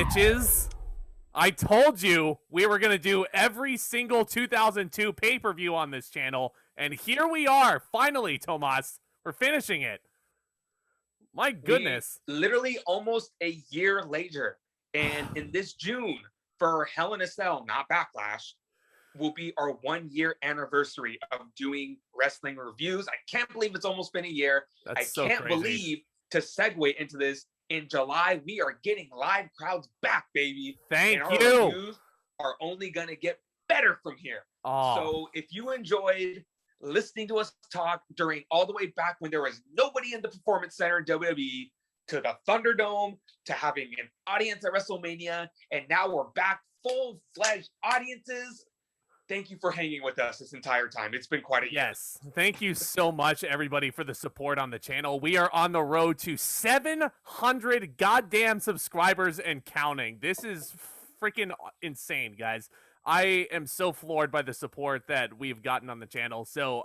bitches. I told you we were going to do every single 2002 pay-per-view on this channel, and here we are, finally, Tomas. We're finishing it. My goodness. Literally almost a year later, and in this June, for Hell in a Cell, not Backlash, will be our 1-year anniversary of doing wrestling reviews. I can't believe it's almost been a year. That's so can't crazy. believe, to segue into this, in July, we are getting live crowds back, baby. Thank and you. Our reviews are only going to get better from here. Oh. So if you enjoyed listening to us talk during all the way back when there was nobody in the Performance Center in WWE, to the Thunderdome, to having an audience at WrestleMania, and now we're back full-fledged audiences. Thank you for hanging with us this entire time. It's been quite a year. Yes. Thank you so much, everybody, for the support on the channel. We are on the road to 700 goddamn subscribers and counting. This is freaking insane, guys. I am so floored by the support that we've gotten on the channel. So,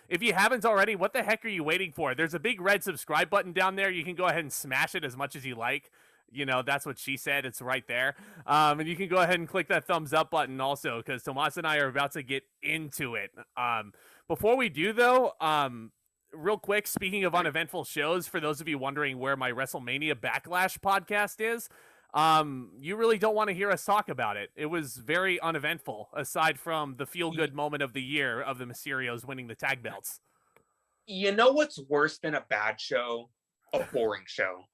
if you haven't already, what the heck are you waiting for? There's a big red subscribe button down there. You can go ahead and smash it as much as you like. You know, that's what she said. It's right there. And you can go ahead and click that thumbs up button also, because Tomas and I are about to get into it. Before we do, though, real quick, speaking of uneventful shows, for those of you wondering where my WrestleMania Backlash podcast is, you really don't want to hear us talk about it. It was very uneventful, aside from the feel-good moment of the year of the Mysterios winning the tag belts. You know what's worse than a bad show? A boring show.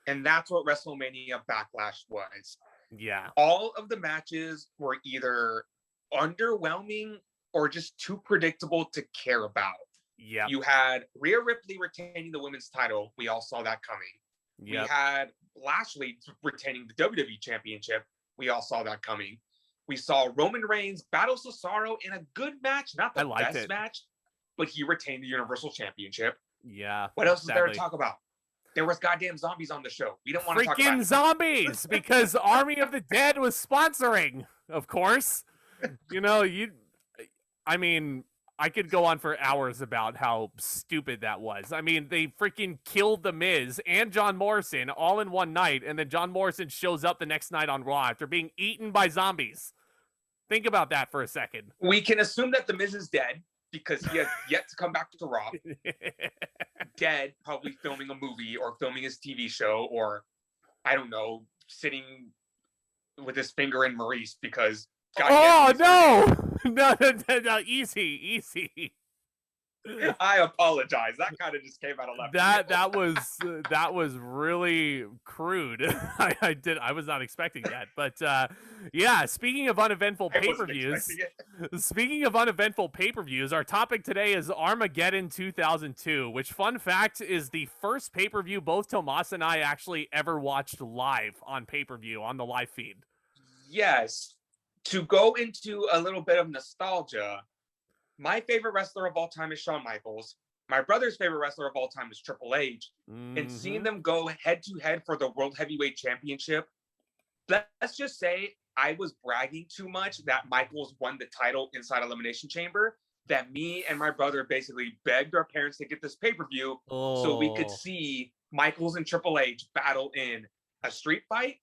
And that's what WrestleMania Backlash was. Yeah. All of the matches were either underwhelming or just too predictable to care about. Yeah. You had Rhea Ripley retaining the women's title. We all saw that coming. Yep. We had Lashley retaining the WWE Championship. We all saw that coming. We saw Roman Reigns battle Cesaro in a good match, not the best match, but he retained the Universal Championship. Yeah. What else is there to talk about? There was goddamn zombies on the show. We don't want to talk about freaking zombies because Army of the Dead was sponsoring, of course. You know, I mean, I could go on for hours about how stupid that was. I mean, they freaking killed The Miz and John Morrison all in one night, and then John Morrison shows up the next night on Raw after being eaten by zombies. Think about that for a second. We can assume that The Miz is dead, because he has yet to come back to Raw. Dead, probably filming a movie or filming his TV show, or I don't know, sitting with his finger in Maurice because. No, easy. I apologize. That kind of just came out of left. That was really crude. I was not expecting that. But yeah, speaking of uneventful pay-per-views, our topic today is Armageddon 2002, which, fun fact, is the first pay-per-view both Tomas and I actually ever watched live on pay-per-view on the live feed. Yes. To go into a little bit of nostalgia, my favorite wrestler of all time is Shawn Michaels. My brother's favorite wrestler of all time is Triple H. Mm-hmm. And seeing them go head-to-head for the World Heavyweight Championship, let's just say I was bragging too much that Michaels won the title inside Elimination Chamber, that me and my brother basically begged our parents to get this pay-per-view so we could see Michaels and Triple H battle in a street fight,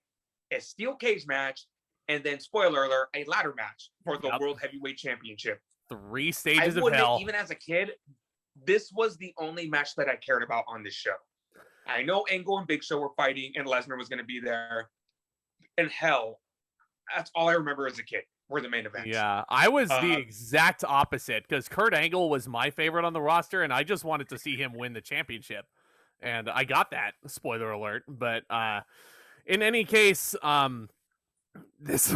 a steel cage match, and then, spoiler alert, a ladder match for the World Heavyweight Championship. 3 stages of hell. Even as a kid, this was the only match that I cared about on this show. I know Angle and Big Show were fighting, and Lesnar was going to be there. And hell, that's all I remember as a kid, were the main events. Yeah, I was the exact opposite, because Kurt Angle was my favorite on the roster, and I just wanted to see him win the championship. And I got that, spoiler alert. But in any case, this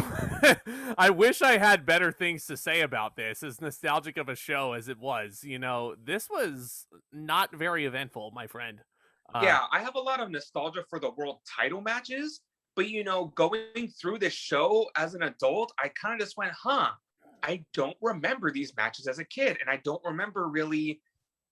I wish I had better things to say about this, as nostalgic of a show as it was. You know, this was not very eventful, my friend. Yeah, I have a lot of nostalgia for the world title matches, but you know, going through this show as an adult, I kind of just went, I don't remember these matches as a kid, and I don't remember really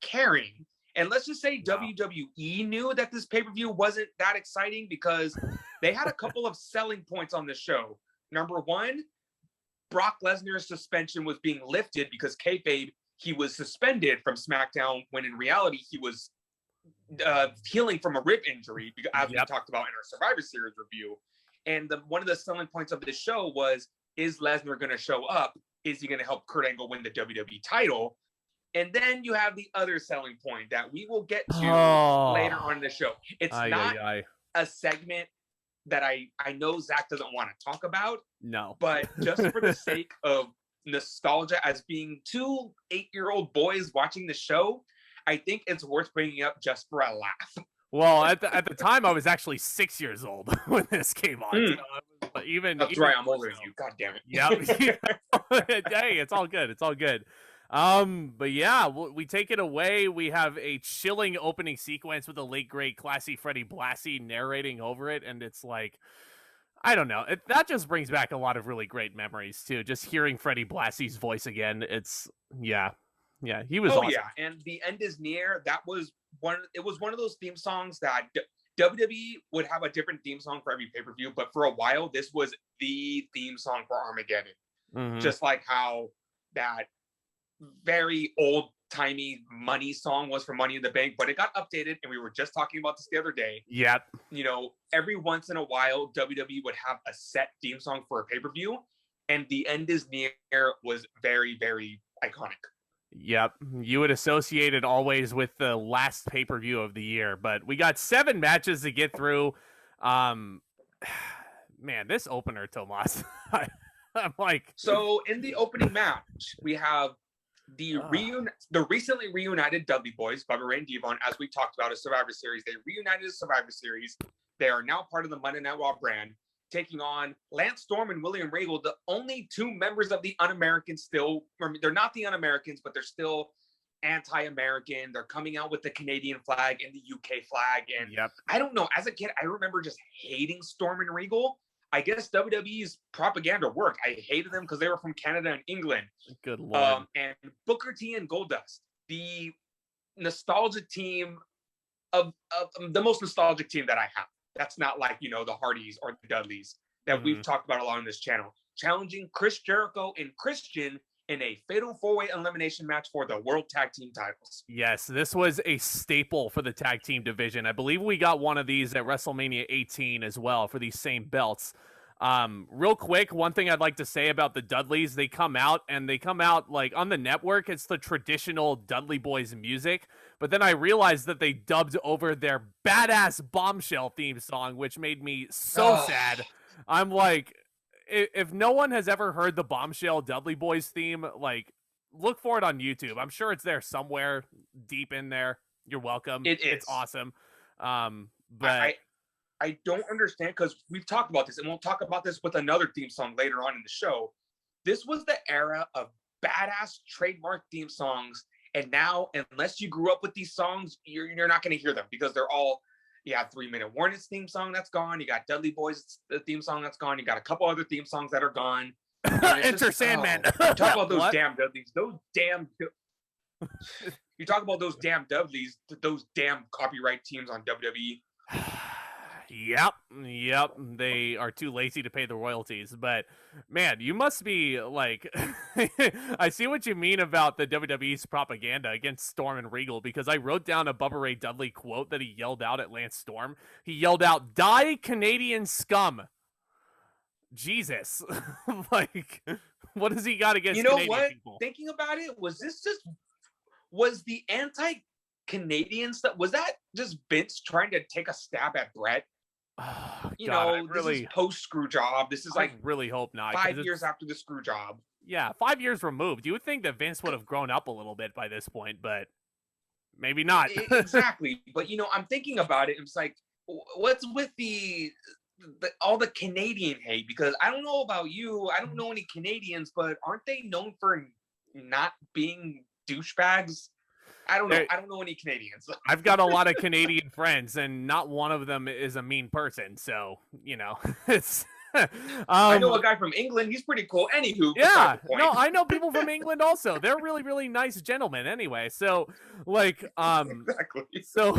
caring. And let's just say WWE knew that this pay-per-view wasn't that exciting, because they had a couple of selling points on the show. Number one, Brock Lesnar's suspension was being lifted because kayfabe, he was suspended from SmackDown when in reality he was healing from a rib injury, as we talked about in our Survivor Series review. And one of the selling points of this show was, is Lesnar going to show up? Is he going to help Kurt Angle win the WWE title? And then you have the other selling point that we will get to later on in the show. It's not a segment that I know Zack doesn't want to talk about. No. But just for the sake of nostalgia, as being two 8-year-old boys watching the show, I think it's worth bringing up just for a laugh. Well, at the time, I was actually 6 years old when this came on. So That's right, I'm older than you. God damn it. Yep. Hey, it's all good. It's all good. But yeah, we take it away. We have a chilling opening sequence with the late great classy Freddie Blassie narrating over it, and it's like, I don't know. That just brings back a lot of really great memories too. Just hearing Freddie Blassie's voice again. It's yeah, he was. Awesome. Yeah, and the end is near. That was it was one of those theme songs that WWE would have a different theme song for every pay-per-view, but for a while, this was the theme song for Armageddon. Mm-hmm. Just like how that very old-timey money song was for Money in the Bank, but it got updated, and we were just talking about this the other day. Yep. You know, every once in a while, WWE would have a set theme song for a pay-per-view, and The End is Near was very, very iconic. Yep. You would associate it always with the last pay-per-view of the year, but we got 7 matches to get through. Man, this opener, Tomas, I'm like... So in the opening match, we have the recently reunited Dudley Boyz, Bubba Ray and Devon, as we talked about, a Survivor Series. They reunited a Survivor Series. They are now part of the Monday Night Raw brand, taking on Lance Storm and William Regal, the only 2 members of the Un-Americans still. They're not the Un-Americans, but they're still anti-American. They're coming out with the Canadian flag and the UK flag. And I don't know, as a kid, I remember just hating Storm and Regal. I guess WWE's propaganda worked. I hated them because they were from Canada and England. Good Lord. And Booker T and Goldust, the nostalgia team of the most nostalgic team that I have. That's not like, you know, the Hardys or the Dudleys that we've talked about a lot on this channel. Challenging Chris Jericho and Crispin in a fatal 4-way elimination match for the World Tag Team titles. Yes, this was a staple for the tag team division. I believe we got one of these at WrestleMania 18 as well for these same belts. Real quick, one thing I'd like to say about the Dudleys, they come out like on the network, it's the traditional Dudley Boyz music, but then I realized that they dubbed over their badass Bombshell theme song, which made me so sad. I'm like, if no one has ever heard the Bombshell Dudley Boyz theme, like, look for it on YouTube. I'm sure it's there somewhere deep in there. You're welcome. It's awesome. But I don't understand, because we've talked about this, and we'll talk about this with another theme song later on in the show. This was the era of badass trademark theme songs, and now, unless you grew up with these songs, you're not going to hear them, because they're all, you have 3 Minute Warning's theme song that's gone, you got Dudley Boyz' the theme song that's gone, you got a couple other theme songs that are gone. Enter Sandman. Talk about those damn Dudleys. You talk about those damn Dudleys, those damn copyright teams on WWE. Yep. They are too lazy to pay the royalties. But man, you must be like, I see what you mean about the WWE's propaganda against Storm and Regal, because I wrote down a Bubba Ray Dudley quote that he yelled out at Lance Storm. He yelled out, "Die Canadian scum." Jesus. Like, what does he got against Canadian people? Thinking about it, was the anti-Canadian stuff, was that just Vince trying to take a stab at Brett? This is post screw job. This is like, I really hope not. 5 years after the screw job. Yeah, 5 years removed. You would think that Vince would have grown up a little bit by this point, but maybe not. Exactly. But I'm thinking about it. It's like, what's with all the Canadian hate? Because I don't know about you. I don't know any Canadians, but aren't they known for not being douchebags? I don't know. I don't know any Canadians. I've got a lot of Canadian friends, and not one of them is a mean person. So, it's... I know a guy from England. He's pretty cool. Anywho. Yeah. No, I know people from England also. They're really, really nice gentlemen anyway. So, like, exactly. So,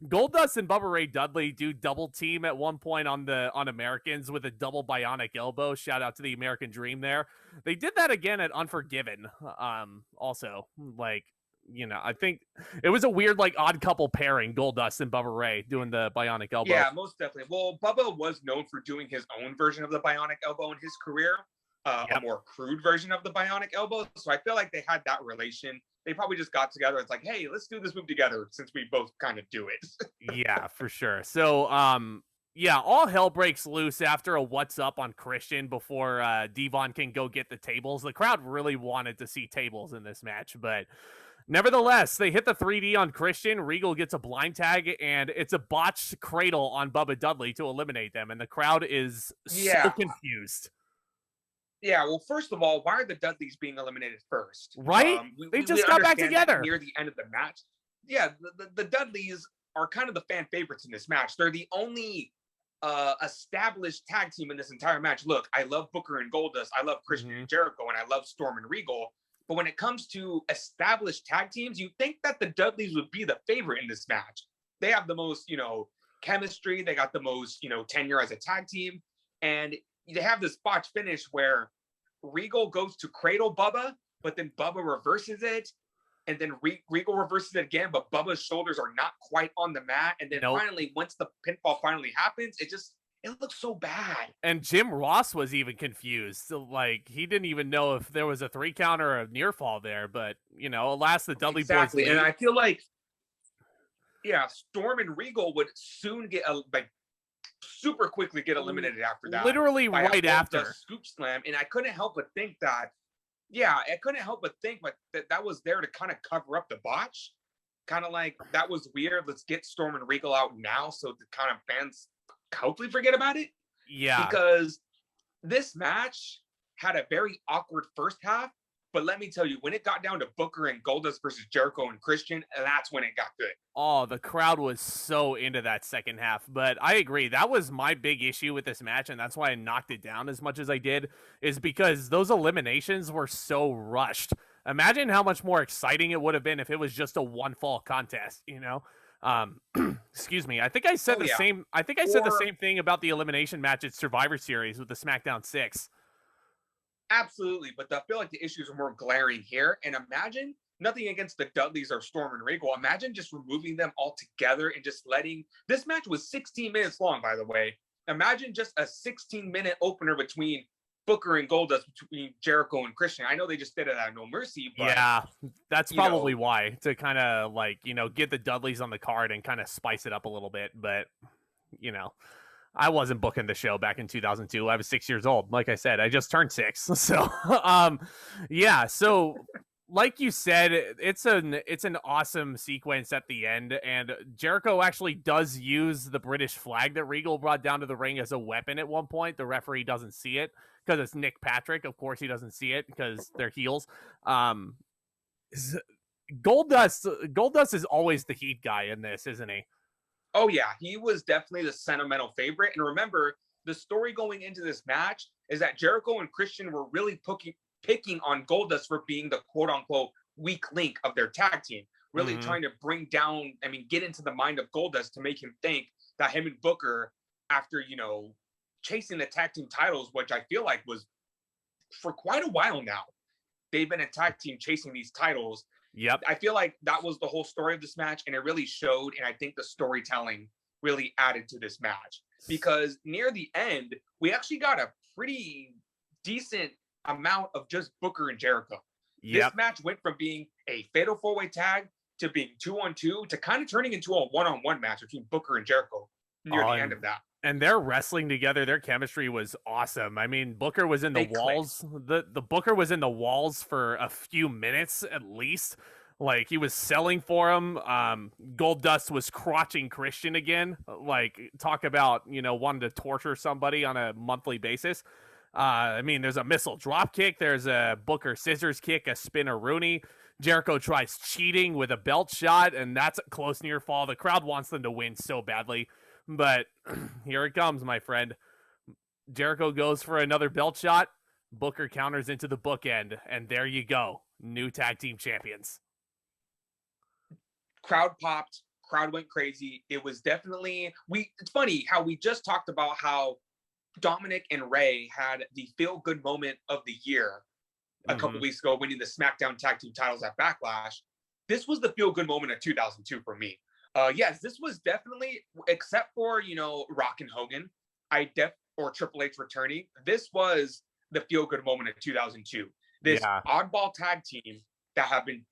Goldust and Bubba Ray Dudley do double team at one point on Americans with a double bionic elbow. Shout out to the American Dream there. They did that again at Unforgiven. Also, like, I think it was a weird, like, odd couple pairing, Goldust and Bubba Ray doing the bionic elbow. Yeah, most definitely. Well, Bubba was known for doing his own version of the bionic elbow in his career, a more crude version of the bionic elbow. So I feel like they had that relation. They probably just got together. It's like, hey, let's do this move together since we both kind of do it. Yeah, for sure. So, yeah, all hell breaks loose after a what's up on Christian before Devon can go get the tables. The crowd really wanted to see tables in this match, but nevertheless, they hit the 3D on Christian. Regal gets a blind tag, and it's a botched cradle on Bubba Dudley to eliminate them, and the crowd is so confused. Yeah, well, first of all, why are the Dudleys being eliminated first? Right? They just got back together near the end of the match. Yeah, the Dudleys are kind of the fan favorites in this match. They're the only established tag team in this entire match. Look, I love Booker and Goldust. I love Crispin and Jericho, and I love Storm and Regal. But when it comes to established tag teams, you think that the Dudleys would be the favorite in this match. They have the most, chemistry. They got the most, tenure as a tag team. And they have this botch finish where Regal goes to cradle Bubba, but then Bubba reverses it. And then Regal reverses it again, but Bubba's shoulders are not quite on the mat. And then finally, once the pinfall finally happens, it looks so bad. And Jim Ross was even confused. So, like, he didn't even know if there was a 3 count or a near fall there. But, alas, the Dudley boys. And I feel like, Storm and Regal would soon get super quickly get eliminated after that. Literally right after. Scoop slam. And I couldn't help but think that, that was there to kind of cover up the botch. Kind of like, that was weird. Let's get Storm and Regal out now so the kind of fans hopefully forget about it. Yeah. Because this match had a very awkward first half. But let me tell you, when it got down to Booker and Goldust versus Jericho and Christian, that's when it got good. Oh, the crowd was so into that second half. But I agree. That was my big issue with this match, and that's why I knocked it down as much as I did, is because those eliminations were so rushed. Imagine how much more exciting it would have been if it was just a one-fall contest, Excuse me. I think I said same. I think I said the same thing about the elimination match at Survivor Series with the SmackDown 6. Absolutely, but I feel like the issues are more glaring here. And imagine, nothing against the Dudleys or Storm and Regal, imagine just removing them all together and just letting... This match was 16 minutes long, by the way. Imagine just a 16-minute opener between Booker and Goldust, between Jericho and Christian. I know they just did it at No Mercy, but... Yeah, that's probably why, to kind of, get the Dudleys on the card and kind of spice it up a little bit, but, I wasn't booking the show back in 2002. I was 6 years old. Like I said, I just turned 6. So, So, like you said, it's an awesome sequence at the end, and Jericho actually does use the British flag that Regal brought down to the ring as a weapon at one point. The referee doesn't see it because it's Nick Patrick. Of course, he doesn't see it because they're heels. Goldust is always the heat guy in this, isn't he? Oh, yeah, he was definitely the sentimental favorite. And remember, the story going into this match is that Jericho and Christian were really picking on Goldust for being the quote-unquote weak link of their tag team, really trying to get into the mind of Goldust to make him think that him and Booker, after, chasing the tag team titles, which I feel like was for quite a while now, they've been a tag team chasing these titles. Yep. I feel like that was the whole story of this match, and it really showed, and I think the storytelling really added to this match. Because near the end, we actually got a pretty decent amount of just Booker and Jericho. Yep. This match went from being a fatal 4-way tag to being 2-on-2 to kind of turning into a 1-on-1 match between Booker and Jericho near the end of that. And they're wrestling together. Their chemistry was awesome. I mean, Booker was in the walls. The Booker was in the walls for a few minutes at least. Like, he was selling for him. Goldust was crotching Christian again. Like, talk about, wanting to torture somebody on a monthly basis. There's a missile drop kick. There's a Booker scissors kick, a spinner Rooney. Jericho tries cheating with a belt shot, and that's a close near fall. The crowd wants them to win so badly. But here it comes, my friend. Jericho goes for another belt shot. Booker counters into the bookend. And there you go. New tag team champions. Crowd popped. Crowd went crazy. It was definitely... It's funny how we just talked about how Dominic and Ray had the feel-good moment of the year a couple weeks ago, winning the SmackDown tag team titles at Backlash. this was the feel-good moment of 2002 for me. Yes, this was definitely, except for, Rock and Hogan, or Triple H returning, this was the feel-good moment of 2002. This oddball tag team that have been,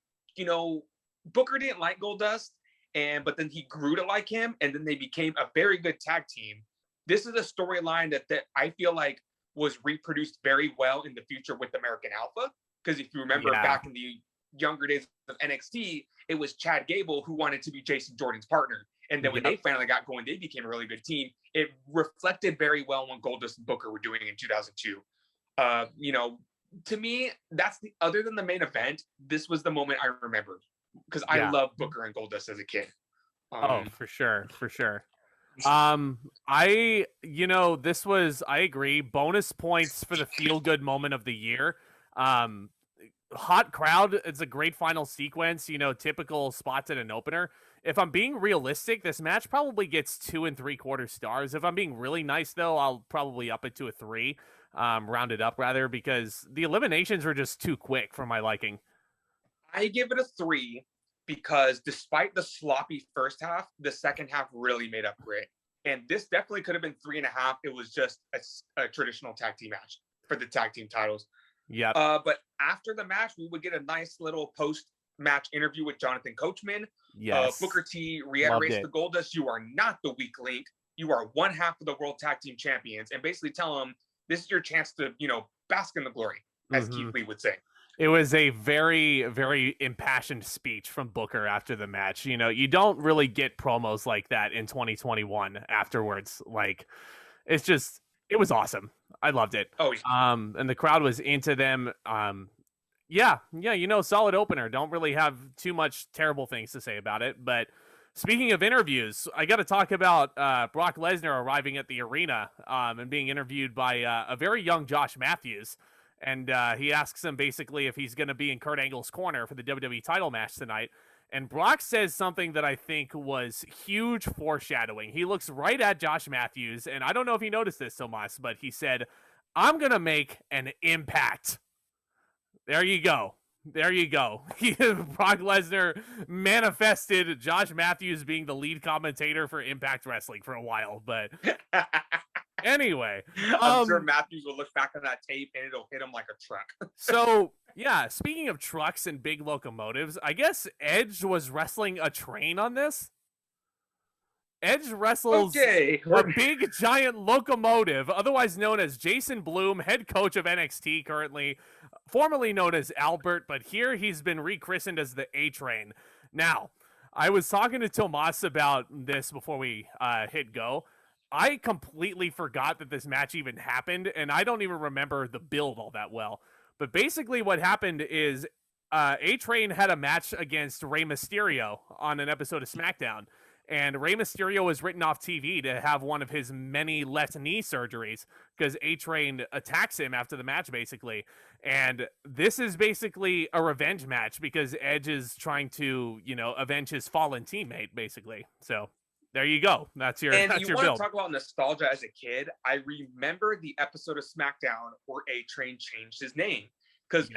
Booker didn't like Goldust, but then he grew to like him, and then they became a very good tag team. This is a storyline that I feel like was reproduced very well in the future with American Alpha. Because if you remember back in the younger days of NXT, it was Chad Gable who wanted to be Jason Jordan's partner. And then when they finally got going, they became a really good team. It reflected very well on Goldust and Booker were doing in 2002. To me, other than the main event, this was the moment I remember. Because I loved Booker and Goldust as a kid. For sure. I agree. Bonus points for the feel-good moment of the year. Hot crowd. It's a great final sequence, typical spots at an opener. If I'm being realistic, this match probably gets 2 3/4 stars. If I'm being really nice, though, I'll probably up it to a 3, round it up rather, because the eliminations were just too quick for my liking. I give it a 3 because despite the sloppy first half, the second half really made up for it. And this definitely could have been 3.5. It was just a traditional tag team match for the tag team titles. Yeah. But after the match, we would get a nice little post-match interview with Jonathan Coachman. Yes. Booker T reiterates the Goldust, you are not the weak link. You are one half of the World Tag Team Champions. And basically tell him this is your chance to, bask in the glory, as Keith Lee would say. It was a very, very impassioned speech from Booker after the match. You don't really get promos like that in 2021 afterwards. Like, it was awesome. I loved it. Oh, yeah. And the crowd was into them. Solid opener. Don't really have too much terrible things to say about it. But speaking of interviews, I got to talk about Brock Lesnar arriving at the arena and being interviewed by a very young Josh Matthews. And he asks him basically if he's going to be in Kurt Angle's corner for the WWE title match tonight. And Brock says something that I think was huge foreshadowing. He looks right at Josh Matthews, and I don't know if he noticed this, Tomas, but he said, "I'm going to make an impact." There you go. Brock Lesnar manifested Josh Matthews being the lead commentator for Impact Wrestling for a while, but anyway. I'm sure Matthews will look back on that tape and it'll hit him like a truck. So, yeah, speaking of trucks and big locomotives, I guess Edge was wrestling a train on this. Edge wrestles a big giant locomotive, otherwise known as Jason Bloom, head coach of NXT currently, formerly known as Albert, but here he's been rechristened as the A-Train. Now, I was talking to Tomas about this before we hit go. I completely forgot that this match even happened, and I don't even remember the build all that well. But basically what happened is A-Train had a match against Rey Mysterio on an episode of SmackDown. And Rey Mysterio was written off TV to have one of his many left knee surgeries because A-Train attacks him after the match, basically. And this is basically a revenge match because Edge is trying to, avenge his fallen teammate, basically. So there you go. That's your build. And you want to talk about nostalgia as a kid? I remember the episode of SmackDown where A-Train changed his name because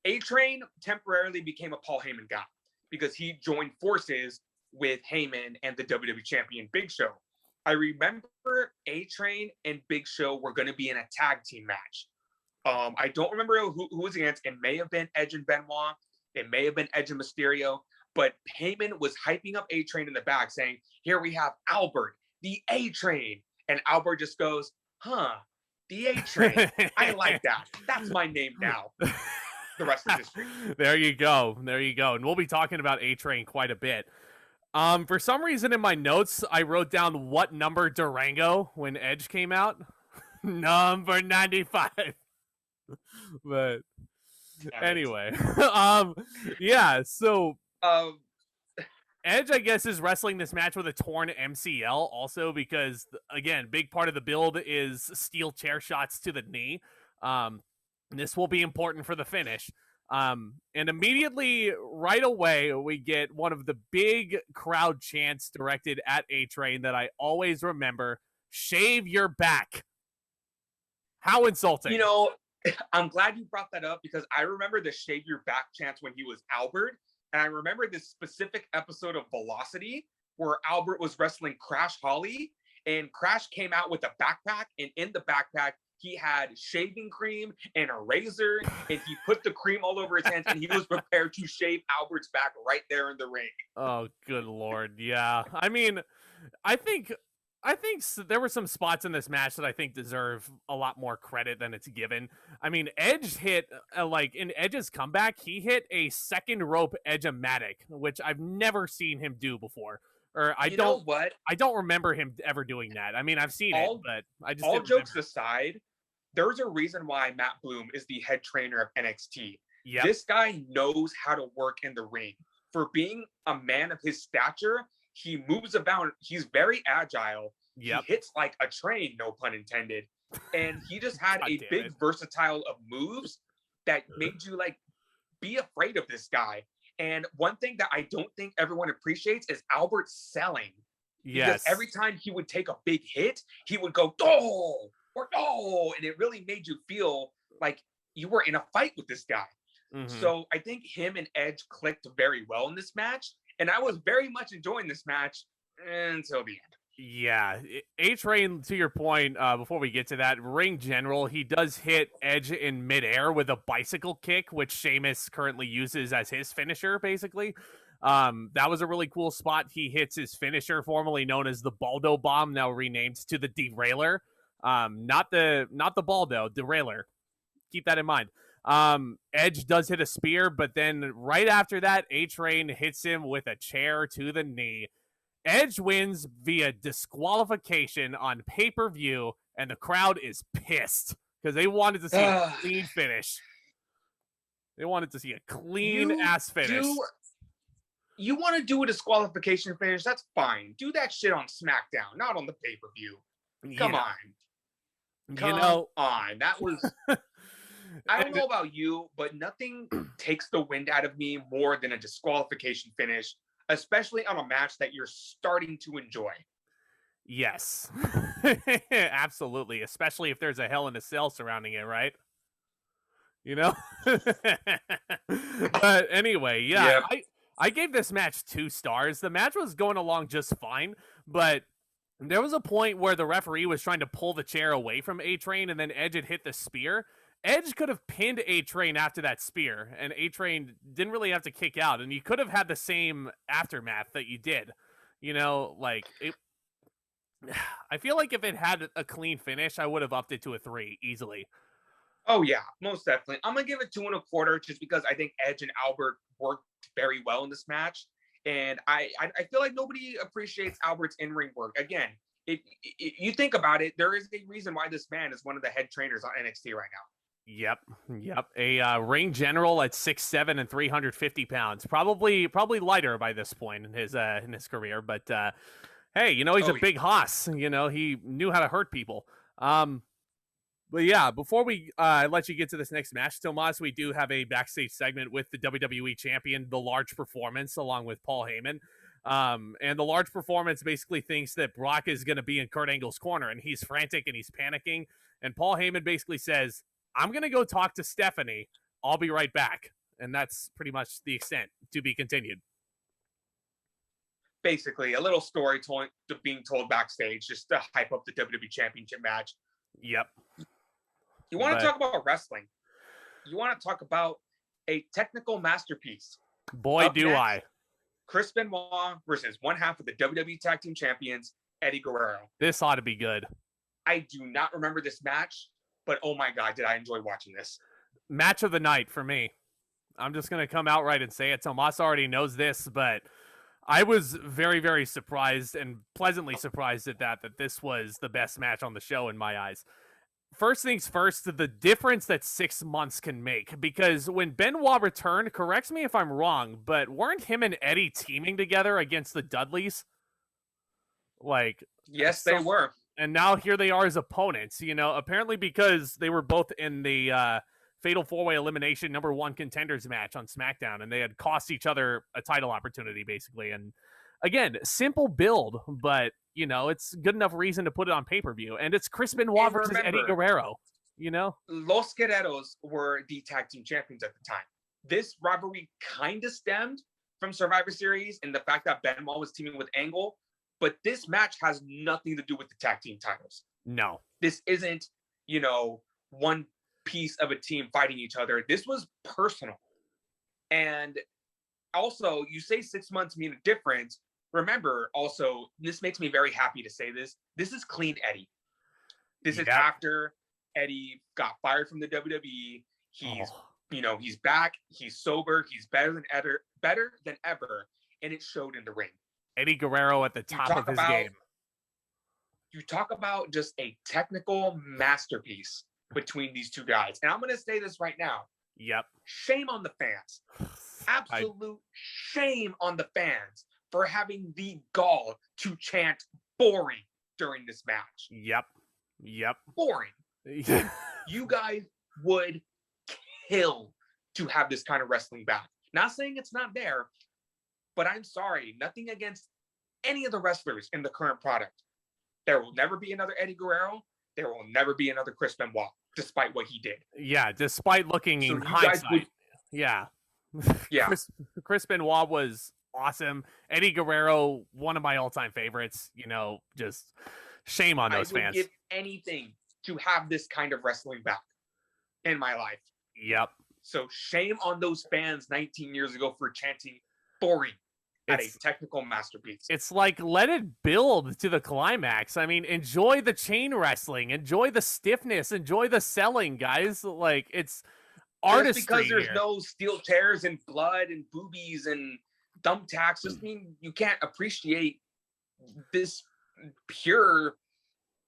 A-Train temporarily became a Paul Heyman guy because he joined forces with Heyman and the WWE champion Big Show. I remember A-Train and Big Show were going to be in a tag team match. I don't remember who was against. It may have been Edge and Benoit. It may have been Edge and Mysterio. But Heyman was hyping up A-Train in the back saying, here we have Albert, the A-Train. And Albert just goes, the A-Train. I like that. That's my name now. The rest of history. There you go. And we'll be talking about A-Train quite a bit. For some reason in my notes, I wrote down what number Durango when Edge came out. Number 95. But anyway, so Edge, I guess, is wrestling this match with a torn MCL also because, again, big part of the build is steel chair shots to the knee. This will be important for the finish. And immediately, right away, we get one of the big crowd chants directed at A-Train that I always remember. Shave your back. How insulting. I'm glad you brought that up because I remember the shave your back chants when he was Albert. And I remember this specific episode of Velocity where Albert was wrestling Crash Holly, and Crash came out with a backpack, and in the backpack, he had shaving cream and a razor, and he put the cream all over his hands, and he was prepared to shave Albert's back right there in the ring. Oh, good Lord. Yeah. I mean, I think there were some spots in this match that I think deserve a lot more credit than it's given. I mean, Edge hit, like in Edge's comeback, he hit a second rope Edge-o-matic, which I've never seen him do before. Or I don't remember him ever doing that. I mean, I've seen it, but I just all didn't jokes remember. aside, there's a reason why Matt Bloom is the head trainer of NXT. Yep. This guy knows how to work in the ring. For being a man of his stature, he moves about. He's very agile. Yep. He hits like a train, no pun intended. And he just had a big versatile of moves that made you like be afraid of this guy. And one thing that I don't think everyone appreciates is Albert selling. Yes. Because every time he would take a big hit, he would go, "Oh!" or "Oh!" And it really made you feel like you were in a fight with this guy. Mm-hmm. So I think him and Edge clicked very well in this match. And I was very much enjoying this match until the end. Yeah, A-Train, to your point, before we get to that, ring general, he does hit Edge in midair with a bicycle kick, which Sheamus currently uses as his finisher, basically. That was a really cool spot. He hits his finisher, formerly known as the Baldo Bomb, now renamed to the Derailer. Not the Baldo, Derailer. Keep that in mind. Edge does hit a spear, but then right after that, A-Train hits him with a chair to the knee. Edge wins via disqualification on pay-per-view, and the crowd is pissed because they wanted to see a clean finish. They wanted to see a clean-ass finish. You want to do a disqualification finish? That's fine. Do that shit on SmackDown, not on the pay-per-view. Come on. Come on. That was... I don't know about you, but nothing takes the wind out of me more than a disqualification finish, especially on a match that you're starting to enjoy. Yes, absolutely. Especially if there's a Hell in a Cell surrounding it, right? You know? But anyway, yeah, yep. I gave this match 2 stars. The match was going along just fine, but there was a point where the referee was trying to pull the chair away from A-Train, and then Edge had hit the spear. Edge could have pinned A-Train after that spear, and A-Train didn't really have to kick out, and you could have had the same aftermath that you did. You know, like, I feel like if it had a clean finish, I would have upped it to a 3 easily. Oh, yeah, most definitely. I'm going to give it 2 1/4 just because I think Edge and Albert worked very well in this match, and I feel like nobody appreciates Albert's in-ring work. Again, if you think about it, there is a reason why this man is one of the head trainers on NXT right now. Yep. A ring general at 6'7" and 350 pounds. Probably lighter by this point in his career. But hey, you know, he's a big hoss. You know, he knew how to hurt people. But yeah, before we let you get to this next match, Tomas, we do have a backstage segment with the WWE champion, The Large Performance, along with Paul Heyman. And The Large Performance basically thinks that Brock is going to be in Kurt Angle's corner, and he's frantic and he's panicking. And Paul Heyman basically says, "I'm going to go talk to Stephanie. I'll be right back." And that's pretty much the extent. To be continued. Basically, a little story being told backstage just to hype up the WWE Championship match. Yep. You want to talk about wrestling. You want to talk about a technical masterpiece. Boy, do next, I. Chris Benoit versus one half of the WWE Tag Team Champions, Eddie Guerrero. This ought to be good. I do not remember this match, but oh my God, did I enjoy watching this. Match of the night for me. I'm just going to come outright and say it. Tomas already knows this, but I was very, very surprised and pleasantly surprised at that this was the best match on the show in my eyes. First things first, the difference that 6 months can make, because when Benoit returned, correct me if I'm wrong, but weren't him and Eddie teaming together against the Dudleys? Like, yes, they were. And now here they are as opponents, you know, apparently because they were both in the Fatal 4-Way Elimination #1 Contenders match on SmackDown, and they had cost each other a title opportunity, basically. And again, simple build, but, you know, it's good enough reason to put it on pay-per-view. And it's Chris Benoit versus Eddie Guerrero, you know? Los Guerreros were the tag team champions at the time. This rivalry kind of stemmed from Survivor Series and the fact that Benoit was teaming with Angle, but this match has nothing to do with the tag team titles. No. This isn't, one piece of a team fighting each other. This was personal. And also, you say 6 months mean a difference. Remember, also, this makes me very happy to say this. This is clean Eddie. This is after Eddie got fired from the WWE. He's back. He's sober. He's better than ever. And it showed in the ring. Eddie Guerrero at the top of his game. You talk about just a technical masterpiece between these two guys. And I'm going to say this right now. Yep. Shame on the fans. Absolute shame on the fans for having the gall to chant boring during this match. Yep. Boring. You guys would kill to have this kind of wrestling back. Not saying it's not there, but I'm sorry. Nothing against any of the wrestlers in the current product. There will never be another Eddie Guerrero. There will never be another Chris Benoit, despite what he did. Yeah, despite looking in hindsight. Yeah. Chris Benoit was awesome. Eddie Guerrero, one of my all-time favorites. Just shame on those fans. I would give anything to have this kind of wrestling back in my life. Yep. So shame on those fans 19 years ago for chanting boring at a technical masterpiece. It's like, let it build to the climax. I mean, enjoy the chain wrestling. Enjoy the stiffness. Enjoy the selling, guys. Like, it's artistry. Just because there's no steel chairs and blood and boobies and thumbtacks doesn't mean you can't appreciate this pure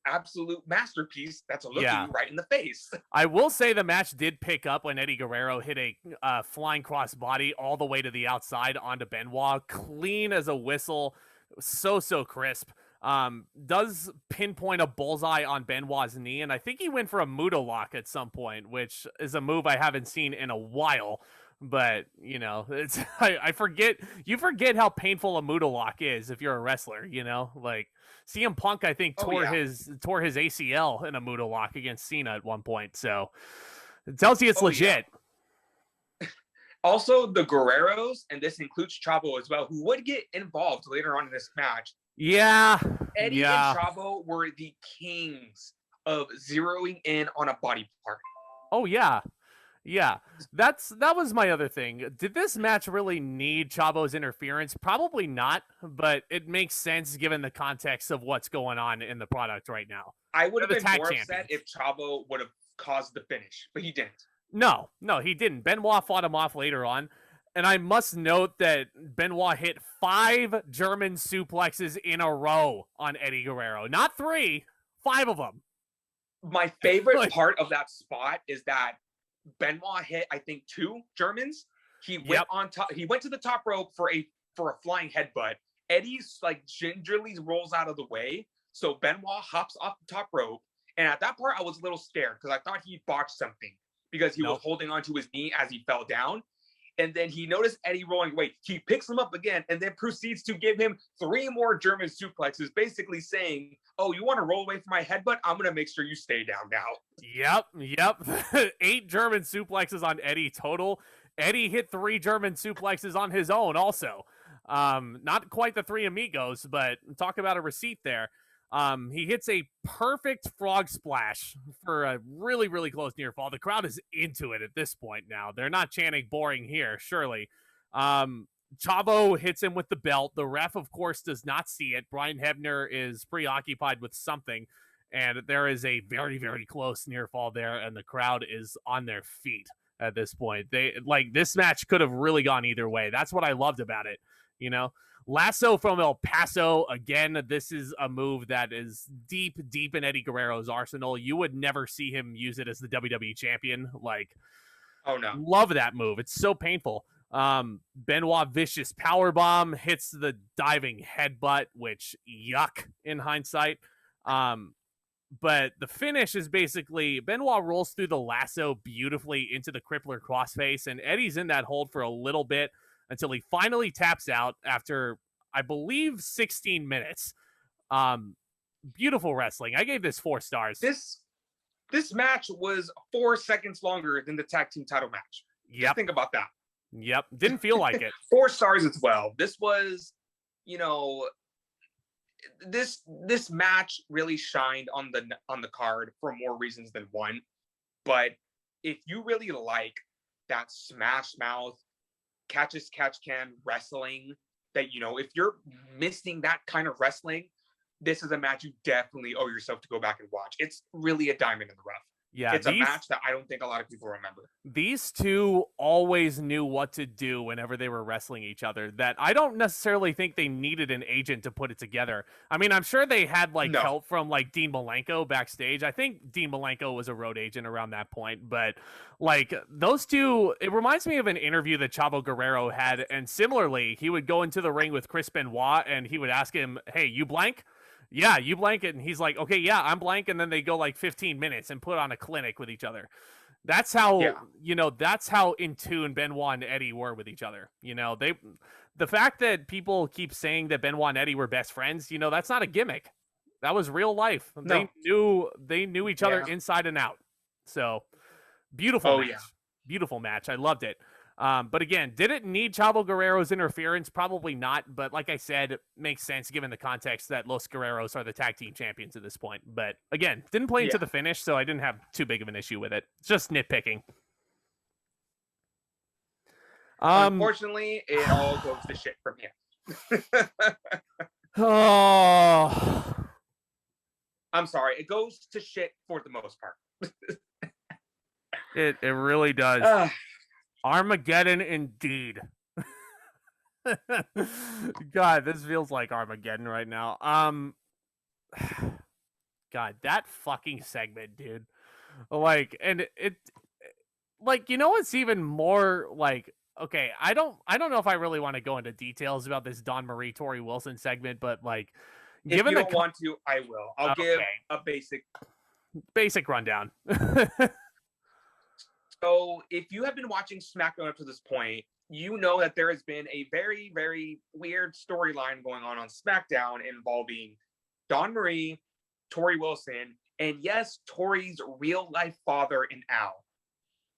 absolute masterpiece that's looking you right in the face. I will say the match did pick up when Eddie Guerrero hit a flying cross body all the way to the outside onto Benoit, clean as a whistle, so crisp. Does pinpoint a bullseye on Benoit's knee, and I think he went for a Muda lock at some point, which is a move I haven't seen in a while. But it's I forget. You forget how painful a Muda lock is if you're a wrestler. Like CM Punk, I think tore his ACL in a Muda lock against Cena at one point. So it tells you it's legit. Yeah. Also, the Guerreros, and this includes Chavo as well, who would get involved later on in this match. Yeah, Eddie and Chavo were the kings of zeroing in on a body part. Oh yeah. Yeah, that was my other thing. Did this match really need Chavo's interference? Probably not, but it makes sense given the context of what's going on in the product right now. I would have been more upset if Chavo would have caused the finish, but he didn't. No, he didn't. Benoit fought him off later on, and I must note that Benoit hit 5 German suplexes in a row on Eddie Guerrero. Not 3, 5 of them. My favorite part of that spot is that Benoit hit, I think, 2 Germans. He went on top. He went to the top rope for a flying headbutt. Eddie's like gingerly rolls out of the way, so Benoit hops off the top rope. And at that part, I was a little scared because I thought he botched something because he was holding onto his knee as he fell down. And then he noticed Eddie rolling away. He picks him up again and then proceeds to give him 3 more German suplexes, basically saying, "Oh, you want to roll away from my headbutt? I'm going to make sure you stay down now." Yep. 8 German suplexes on Eddie total. Eddie hit 3 German suplexes on his own also. Not quite the 3 amigos, but talk about a receipt there. He hits a perfect frog splash for a really, really close near fall. The crowd is into it at this point now. They're not chanting boring here, surely. Chavo hits him with the belt. The ref, of course, does not see it. Brian Hebner is preoccupied with something, and there is a very, very close near fall there, and the crowd is on their feet at this point. This match could have really gone either way. That's what I loved about it, Lasso from El Paso. Again, this is a move that is deep in Eddie Guerrero's arsenal. You would never see him use it as the WWE champion. Oh no. Love that move. It's so painful. Benoit vicious powerbomb hits the diving headbutt, which yuck in hindsight. But the finish is basically Benoit rolls through the lasso beautifully into the crippler crossface, and Eddie's in that hold for a little bit until he finally taps out after, I believe, 16 minutes. Beautiful wrestling. I gave this 4 stars. This match was 4 seconds longer than the tag team title match. Yep. Think about that. Yep. Didn't feel like it. 4 stars as well. This was, you know, this match really shined on the card for more reasons than one. But if you really like that smash mouth, catch as catch can wrestling, that, you know, if you're missing that kind of wrestling, this is a match you definitely owe yourself to go back and watch. It's really a diamond in the rough. Yeah, it's a match that I don't think a lot of people remember. These two always knew what to do whenever they were wrestling each other, that I don't necessarily think they needed an agent to put it together. I mean, I'm sure they had help from like Dean Malenko backstage. I think Dean Malenko was a road agent around that point, but like those two, it reminds me of an interview that Chavo Guerrero had, and similarly, he would go into the ring with Chris Benoit and he would ask him, "Hey, you blank?" "Yeah, you blank it." And he's like, "Okay, yeah, I'm blank." And then they go like 15 minutes and put on a clinic with each other. That's how, that's how in tune Benoit and Eddie were with each other. You know, the fact that people keep saying that Benoit and Eddie were best friends, you know, that's not a gimmick. That was real life. No. They knew each other inside and out. So beautiful match. Beautiful match. I loved it. But again, did it need Chavo Guerrero's interference? Probably not. But like I said, makes sense given the context that Los Guerreros are the tag team champions at this point. But again, didn't play into the finish, so I didn't have too big of an issue with it. It's just nitpicking. Unfortunately, it all goes to shit from here. Oh, I'm sorry. It goes to shit for the most part. It really does. Armageddon indeed. God, this feels like Armageddon right now. God, that fucking segment, dude. Like, and it like, you know what's even more like, okay, I don't know if I really want to go into details about this Dawn Marie Tori Wilson segment, but like, if you don't want to, I will. I'll give a basic rundown. So if you have been watching SmackDown up to this point, you know that there has been a very, very weird storyline going on SmackDown involving Dawn Marie, Tori Wilson, and yes, Tori's real-life father in Al.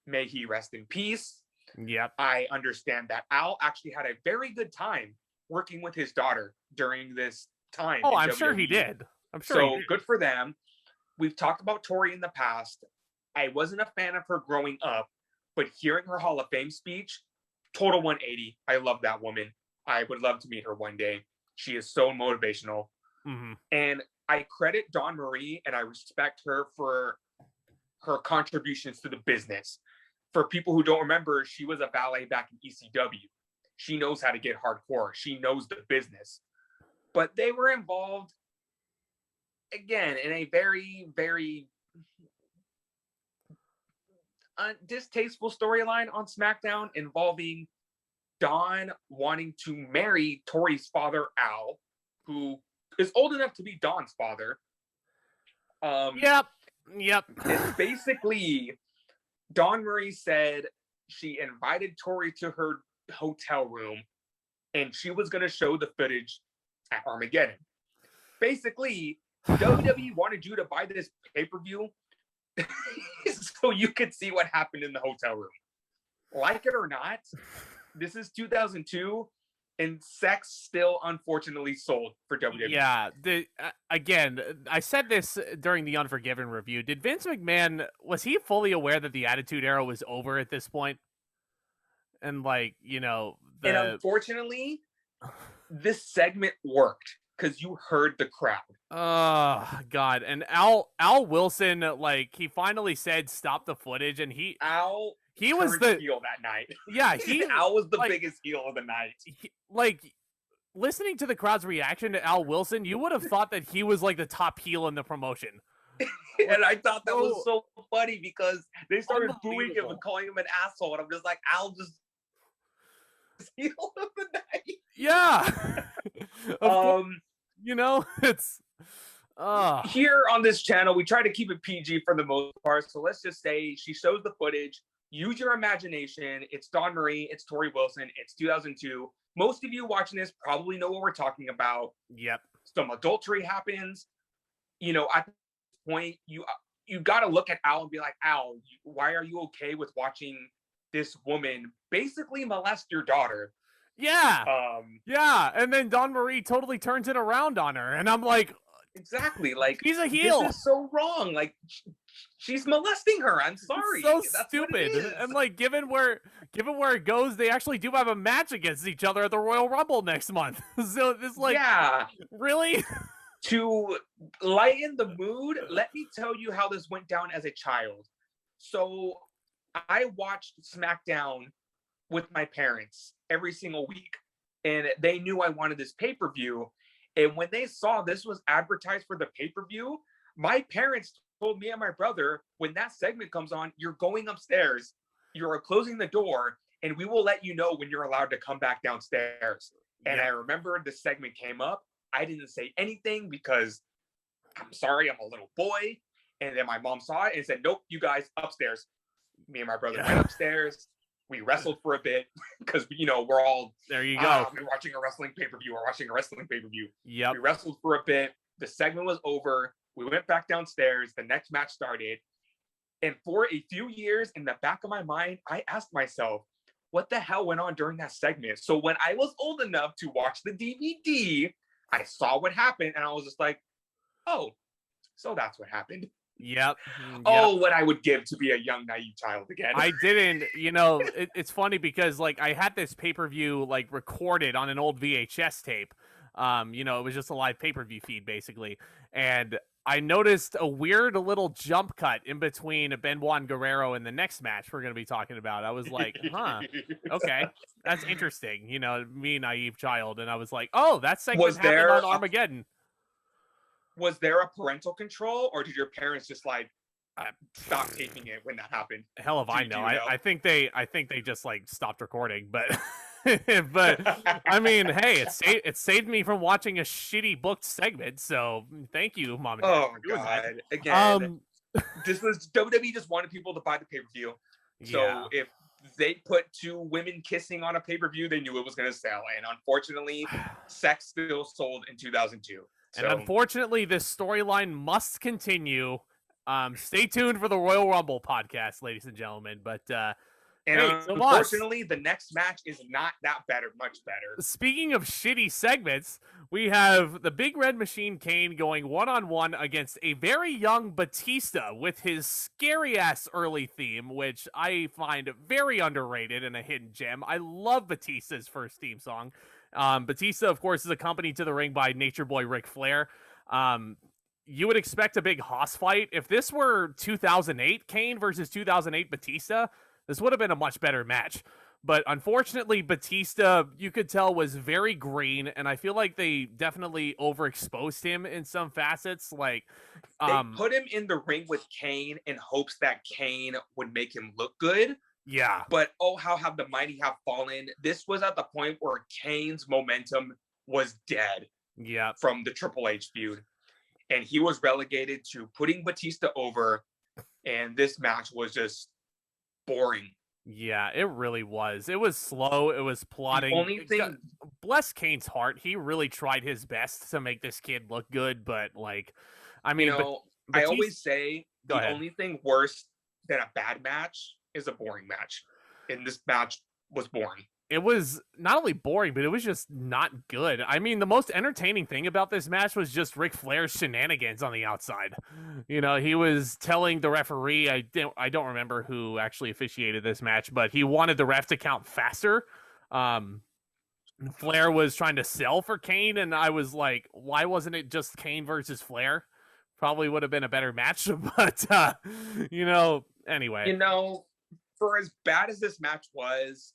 May he rest in peace. Yep. I understand that Al actually had a very good time working with his daughter during this time. Oh, I'm sure he did. I'm sure. So good for them. We've talked about Tori in the past. I wasn't a fan of her growing up, but hearing her Hall of Fame speech, total 180. I love that woman. I would love to meet her one day. She is so motivational. Mm-hmm. And I credit Dawn Marie and I respect her for her contributions to the business. For people who don't remember, she was a valet back in ECW. She knows how to get hardcore. She knows the business. But they were involved, again, in a very, very distasteful storyline on SmackDown involving Dawn wanting to marry Tori's father, Al, who is old enough to be Dawn's father. Yep. And basically, Dawn Marie said she invited Tori to her hotel room and she was going to show the footage at Armageddon. Basically, WWE wanted you to buy this pay-per-view so you could see what happened in the hotel room. Like it or not, this is 2002, and sex still unfortunately sold for WWE. Yeah, again, I said this during the Unforgiven review. Did Vince McMahon, was he fully aware that the Attitude Era was over at this point? And like, you know, and unfortunately, this segment worked because you heard the crowd. Oh God! And Al Wilson, like, he finally said stop the footage, and he was the heel that night. Yeah, Al was the biggest heel of the night. Listening to the crowd's reaction to Al Wilson, you would have thought that he was like the top heel in the promotion. And I thought that was so funny because they started booing him and calling him an asshole, and I'm just like, Al just heel of the night. Yeah. You know, it's here on this channel, we try to keep it PG for the most part. So let's just say she shows the footage. Use your imagination. It's Dawn Marie. It's Tori Wilson. It's 2002. Most of you watching this probably know what we're talking about. Yep. Some adultery happens. You know, at this point, you got to look at Al and be like, Al, why are you okay with watching this woman basically molest your daughter. Yeah. Yeah. And then Dawn Marie totally turns it around on her. And I'm like, exactly. Like, she's a heel. This is so wrong. Like, she's molesting her. I'm sorry. So That's stupid. And like, given where it goes, they actually do have a match against each other at the Royal Rumble next month. So it's like, yeah, really? To lighten the mood, let me tell you how this went down as a child. So I watched SmackDown with my parents every single week, and they knew I wanted this pay-per-view. And when they saw this was advertised for the pay-per-view, my parents told me and my brother, when that segment comes on, you're going upstairs, you're closing the door, and we will let you know when you're allowed to come back downstairs. And I remember the segment came up. I didn't say anything because I'm sorry, I'm a little boy. And then my mom saw it and said, nope, you guys upstairs. Me and my brother went upstairs. We wrestled for a bit because, you know, we're all, there you go. We're watching a wrestling pay-per-view. We're watching a wrestling pay-per-view. Yep. We wrestled for a bit. The segment was over. We went back downstairs. The next match started. And for a few years in the back of my mind, I asked myself, what the hell went on during that segment? So when I was old enough to watch the DVD, I saw what happened and I was just like, oh, so that's what happened. Yep. Oh, what I would give to be a young, naive child again. I didn't, you know, it's funny because like I had this pay-per-view like recorded on an old VHS tape. You know, it was just a live pay-per-view feed basically. And I noticed a weird little jump cut in between Benoit and Guerrero in the next match we're going to be talking about. I was like, huh, okay, that's interesting. You know, me, naive child. And I was like, oh, that segment happened on Armageddon. Was there a parental control, or did your parents just like stop taping it when that happened? Hell if I know. I think they just like stopped recording, but but I mean, hey, it saved me from watching a shitty booked segment. So thank you, Mom and Dad. Oh God! Again, this was WWE just wanted people to buy the pay-per-view. So if they put two women kissing on a pay-per-view, they knew it was going to sell, and unfortunately, sex still sold in 2002. And unfortunately, this storyline must continue. Stay tuned for the Royal Rumble podcast, ladies and gentlemen. But unfortunately, the next match is not that much better. Speaking of shitty segments, we have the Big Red Machine Kane going one-on-one against a very young Batista with his scary-ass early theme, which I find very underrated and a hidden gem. I love Batista's first theme song. Batista, of course, is accompanied to the ring by Nature Boy Ric Flair. You would expect a big hoss fight. If this were 2008 Kane versus 2008 Batista, this would have been a much better match. But unfortunately, Batista, you could tell, was very green, and I feel like they definitely overexposed him in some facets. Like, they put him in the ring with Kane in hopes that Kane would make him look good. Yeah. But oh, how have the mighty have fallen. This was at the point where Kane's momentum was dead. Yeah. From the Triple H feud. And he was relegated to putting Batista over. And this match was just boring. Yeah, it really was. It was slow. It was plotting. The only thing... Bless Kane's heart. He really tried his best to make this kid look good. But, like, I mean... I always say the only thing worse than a bad match is a boring match. And this match was boring. It was not only boring, but it was just not good. I mean, the most entertaining thing about this match was just Ric Flair's shenanigans on the outside. You know, he was telling the referee, I don't remember who actually officiated this match, but he wanted the ref to count faster. Flair was trying to sell for Kane, and I was like, why wasn't it just Kane versus Flair? Probably would have been a better match, but, anyway. For as bad as this match was,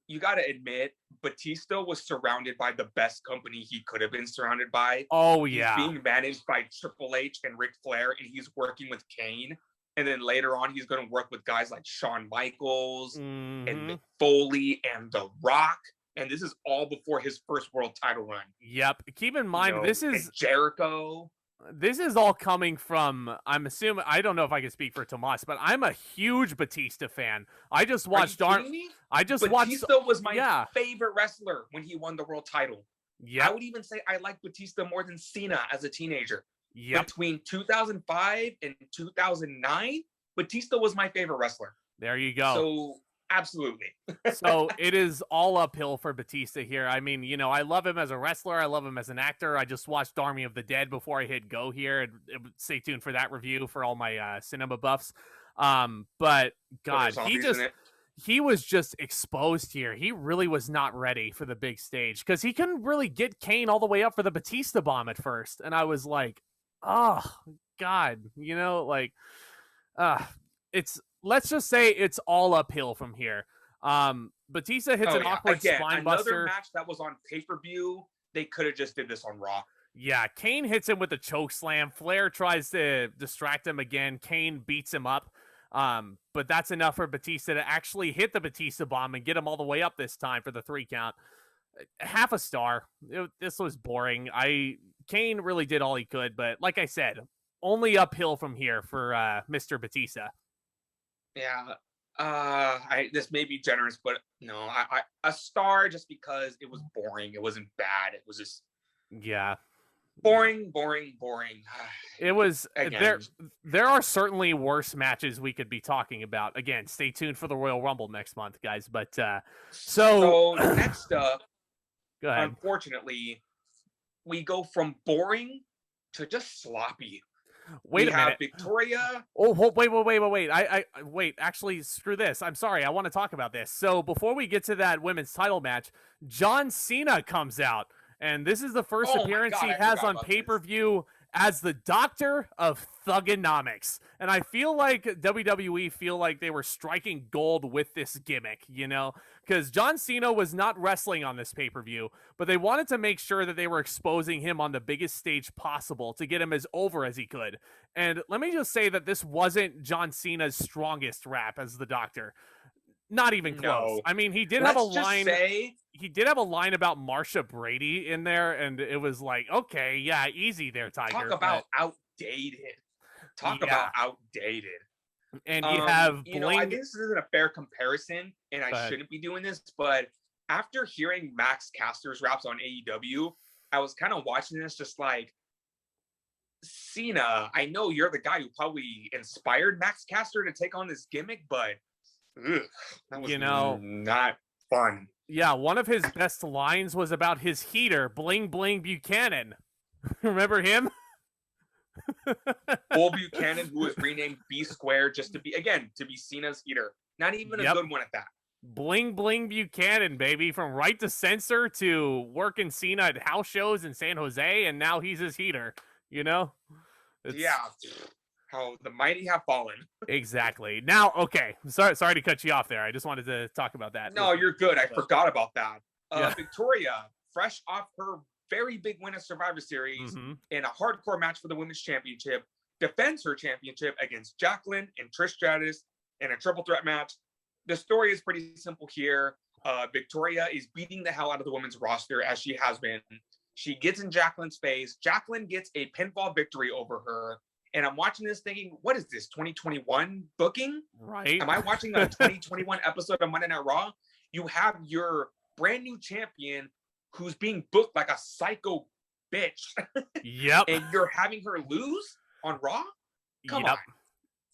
you got to admit, Batista was surrounded by the best company he could have been surrounded by. Oh, yeah. He's being managed by Triple H and Ric Flair, and he's working with Kane. And then later on, he's going to work with guys like Shawn Michaels and Mick Foley and The Rock. And this is all before his first world title run. Yep. Keep in mind, this is Jericho. This is all coming from, I'm assuming, I don't know if I can speak for Tomas, but I'm a huge Batista fan. I just watched Batista was my favorite wrestler when he won the world title. Yeah. I would even say I like Batista more than Cena as a teenager. Yep. Between 2005 and 2009, Batista was my favorite wrestler. There you go. So Absolutely. So it is all uphill for Batista here. I mean, you know, I love him as a wrestler. I love him as an actor. I just watched Army of the Dead before I hit go here. And stay tuned for that review for all my cinema buffs. But God, he was just exposed here. He really was not ready for the big stage because he couldn't really get Kane all the way up for the Batista bomb at first. And I was like, oh God, you know, like, let's just say it's all uphill from here. Batista hits an awkward spine buster. Another match that was on pay-per-view, they could have just did this on Raw. Yeah, Kane hits him with a choke slam. Flair tries to distract him again. Kane beats him up. But that's enough for Batista to actually hit the Batista bomb and get him all the way up this time for the 3 count. Half a star. This was boring. Kane really did all he could, but like I said, only uphill from here for Mr. Batista. Yeah. This may be generous, but no, I a star just because it was boring. It wasn't bad. It was just boring. It was there are certainly worse matches we could be talking about. Again, stay tuned for the Royal Rumble next month, guys. But so next up, go ahead. Unfortunately, we go from boring to just sloppy. Wait a minute. Victoria. Oh, wait. Wait, actually, screw this. I'm sorry. I want to talk about this. So before we get to that women's title match, John Cena comes out. And this is the first appearance he has on pay-per-view as the Doctor of Thugonomics. And I feel like WWE feel like they were striking gold with this gimmick, you know? Because John Cena was not wrestling on this pay-per-view, but they wanted to make sure that they were exposing him on the biggest stage possible to get him as over as he could. And let me just say that this wasn't John Cena's strongest rap as the Doctor. Not even close. No. I mean, he did have a line. He did have a line about Marsha Brady in there, and it was like, okay, yeah, easy there, Tiger. Talk about outdated. About outdated. And you have you know, I think this isn't a fair comparison, and I shouldn't be doing this, but after hearing Max Caster's raps on AEW, I was kind of watching this just like, Cena, I know you're the guy who probably inspired Max Caster to take on this gimmick, but that was not fun. Yeah, one of his best lines was about his heater, Bling Bling Buchanan. Remember him? Bull Buchanan, who was renamed B Square just to be Cena's heater. Not even a good one at that. Bling Bling Buchanan, baby. From Right to Censor to working Cena at house shows in San Jose, and now he's his heater. You know? How the mighty have fallen. Exactly. Now, okay. Sorry to cut you off there. I just wanted to talk about that. No, you're good. I forgot about that. Victoria, fresh off her very big win at Survivor Series in a hardcore match for the Women's Championship, defends her championship against Jacqueline and Trish Stratus in a triple threat match. The story is pretty simple here. Victoria is beating the hell out of the women's roster as she has been. She gets in Jacqueline's face. Jacqueline gets a pinfall victory over her. And I'm watching this thinking, what is this, 2021 booking? Right. Am I watching a 2021 episode of Monday Night Raw? You have your brand new champion who's being booked like a psycho bitch. Yep. And you're having her lose on Raw? Come on.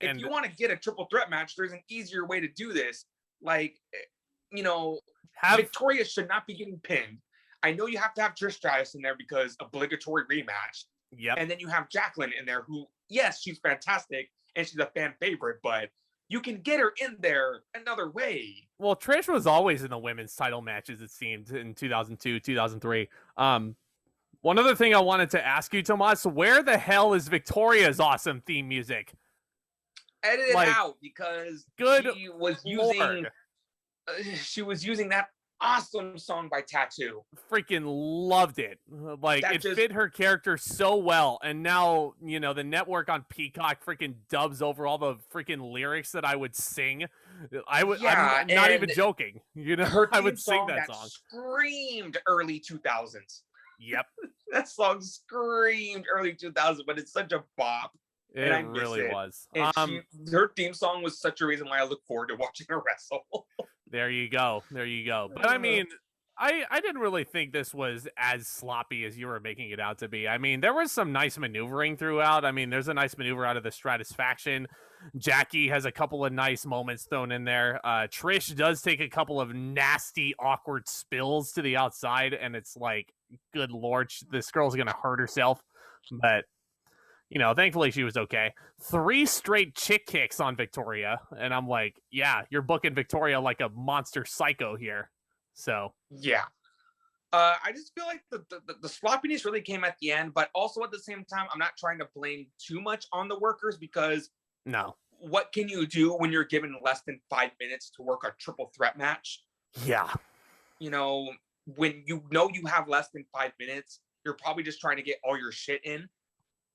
If you want to get a triple threat match, there's an easier way to do this. Like, you know, Victoria should not be getting pinned. I know you have to have Trish Stratus in there because obligatory rematch. Yep. And then you have Jacqueline in there who, yes, she's fantastic and she's a fan favorite, but you can get her in there another way. Well, Trish was always in the women's title matches, it seemed, in 2002, 2003. One other thing I wanted to ask you, Tomas, where the hell is Victoria's awesome theme music? Edit it out because she was using that awesome song by Tattoo. Freaking loved it. Like, it fit her character so well. And now, you know, the network on Peacock freaking dubs over all the freaking lyrics that I would sing. I'm not even joking. You know, I would sing that song. Screamed early 2000s. Yep. That song screamed early 2000s, but it's such a bop. It really was. And her theme song was such a reason why I look forward to watching her wrestle. There you go. But I mean, I didn't really think this was as sloppy as you were making it out to be. I mean, there was some nice maneuvering throughout. I mean, there's a nice maneuver out of the Stratus faction. Jackie has a couple of nice moments thrown in there. Trish does take a couple of nasty, awkward spills to the outside, and it's like, good lord, this girl's gonna hurt herself. But thankfully she was okay. 3 straight chick kicks on Victoria, and I'm like, yeah, you're booking Victoria like a monster psycho here. So yeah. I just feel like the sloppiness really came at the end, but also at the same time, I'm not trying to blame too much on the workers because what can you do when you're given less than 5 minutes to work a triple threat match? Yeah. When you have less than 5 minutes, you're probably just trying to get all your shit in.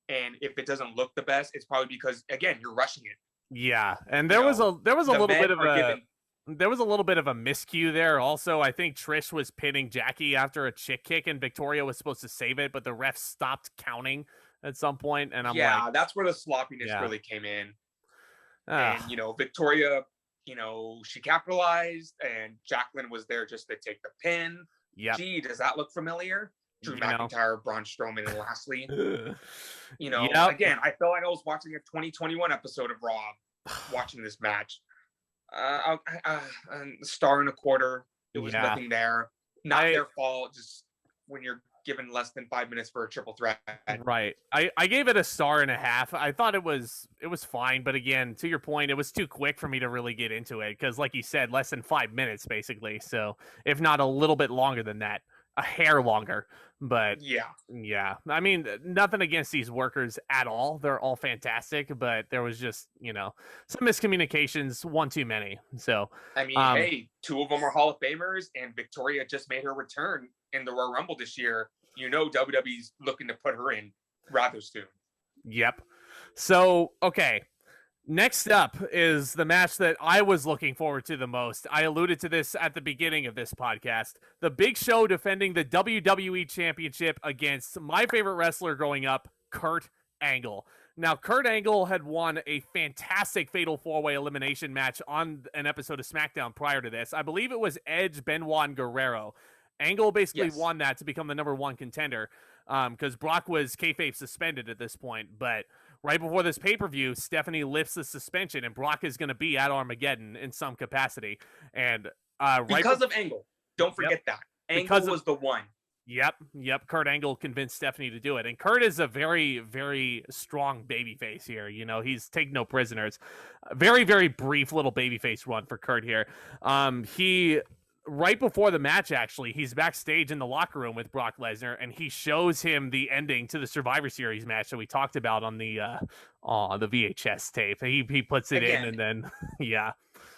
And if it doesn't look the best, it's probably because, again, you're rushing it. Yeah. And there was a little bit of there was a little bit of a miscue there. Also, I think Trish was pinning Jackie after a chick kick, and Victoria was supposed to save it, but the ref stopped counting at some point. And I'm like, that's where the sloppiness really came in. And Victoria, she capitalized, and Jacqueline was there just to take the pin. Yeah. Gee, does that look familiar? Drew McIntyre, Braun Strowman, and Lashley. Again, I felt like I was watching a 2021 episode of Raw, watching this match. A star and a quarter. It was nothing there. Not their fault. Just when you're given less than 5 minutes for a triple threat. Right. I gave it a 1.5 stars. I thought it was fine, but again, to your point, it was too quick for me to really get into it because, like you said, less than 5 minutes basically. So if not a little bit longer than that, a hair longer. But yeah. I mean, nothing against these workers at all. They're all fantastic, but there was just, some miscommunications, one too many. So, I mean, hey, 2 of them are Hall of Famers, and Victoria just made her return in the Royal Rumble this year. WWE's looking to put her in rather soon. Yep. So, okay. Next up is the match that I was looking forward to the most. I alluded to this at the beginning of this podcast. The Big Show defending the WWE Championship against my favorite wrestler growing up, Kurt Angle. Now, Kurt Angle had won a fantastic Fatal 4-Way Elimination match on an episode of SmackDown prior to this. I believe it was Edge, Benoit, and Guerrero. Angle basically won that to become the number 1 contender because Brock was kayfabe suspended at this point, but right before this pay-per-view, Stephanie lifts the suspension, and Brock is going to be at Armageddon in some capacity. And because of Angle. Don't forget that. Angle was the one. Yep. Kurt Angle convinced Stephanie to do it. And Kurt is a very, very strong babyface here. He's taking no prisoners. Very, very brief little babyface run for Kurt here. Right before the match, actually, he's backstage in the locker room with Brock Lesnar, and he shows him the ending to the Survivor Series match that we talked about on the VHS tape. He puts it in, and then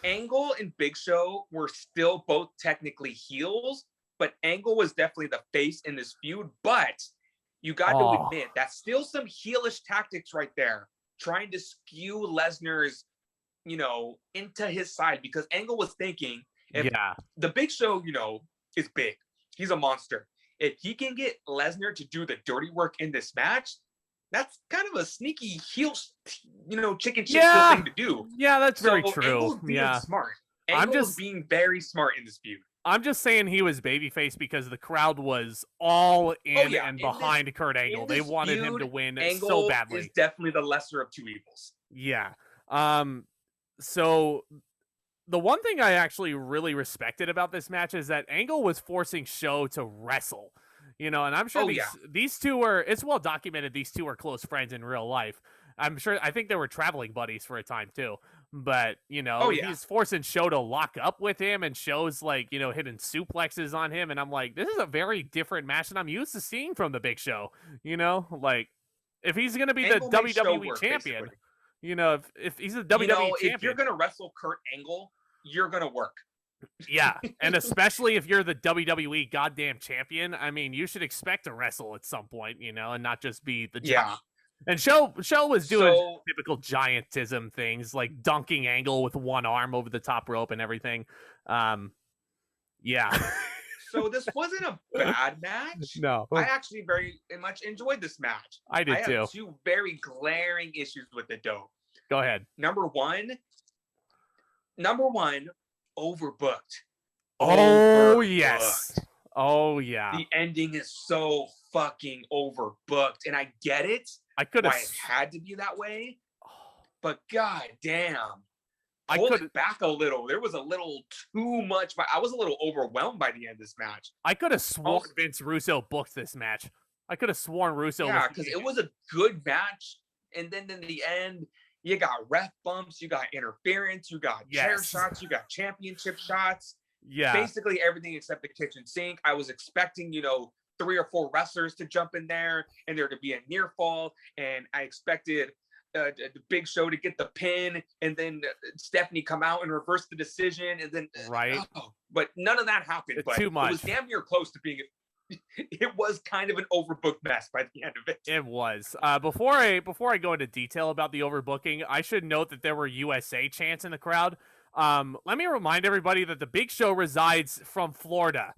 Angle and Big Show were still both technically heels, but Angle was definitely the face in this feud. But you got to admit that's still some heelish tactics right there, trying to skew Lesnar's, into his side, because Angle was thinking, the Big Show, is big. He's a monster. If he can get Lesnar to do the dirty work in this match, that's kind of a sneaky heel, chicken shit thing to do. Yeah, that's very true. Angle's being smart. Angle's being very smart in this feud. I'm just saying he was babyface because the crowd was all in and behind Kurt Angle. They wanted him to win so badly. Is definitely the lesser of 2 evils. Yeah. So the one thing I actually really respected about this match is that Angle was forcing Show to wrestle, and I'm sure these two it's well documented. These two are close friends in real life. I think they were traveling buddies for a time too, but he's forcing Show to lock up with him, and Show's like, hitting suplexes on him. And I'm like, this is a very different match than I'm used to seeing from the Big Show, like if he's going to be Angle the WWE champion, basically. If he's a WWE champion, if you're going to wrestle Kurt Angle, you're going to work. Yeah, and especially if you're the WWE goddamn champion, I mean, you should expect to wrestle at some point, and not just be the giant. And Show was doing typical giantism things, like dunking Angle with one arm over the top rope and everything. So this wasn't a bad match. No. I actually very much enjoyed this match. I did too. I have 2 very glaring issues with the dough. Go ahead. Number one, overbooked. Oh, yes. Oh yeah. The ending is so fucking overbooked, and I get it. I could have. Why it had to be that way, but god damn. I Pull could it back a little. There was a little too much. I was a little overwhelmed by the end of this match. I could have sworn Vince Russo booked this match. I could have sworn Russo. Yeah, because it was a good match, and then in the end, you got ref bumps, you got interference, you got chair shots, you got championship shots. Yeah, basically everything except the kitchen sink. I was expecting, 3 or 4 wrestlers to jump in there, and there to be a near fall, and I expected the Big Show to get the pin, and then Stephanie come out and reverse the decision, and then but none of that happened. But too much. It was damn near close to being. It was kind of an overbooked mess by the end of it. It was. Before I go into detail about the overbooking, I should note that there were USA chants in the crowd. Let me remind everybody that the Big Show resides from Florida,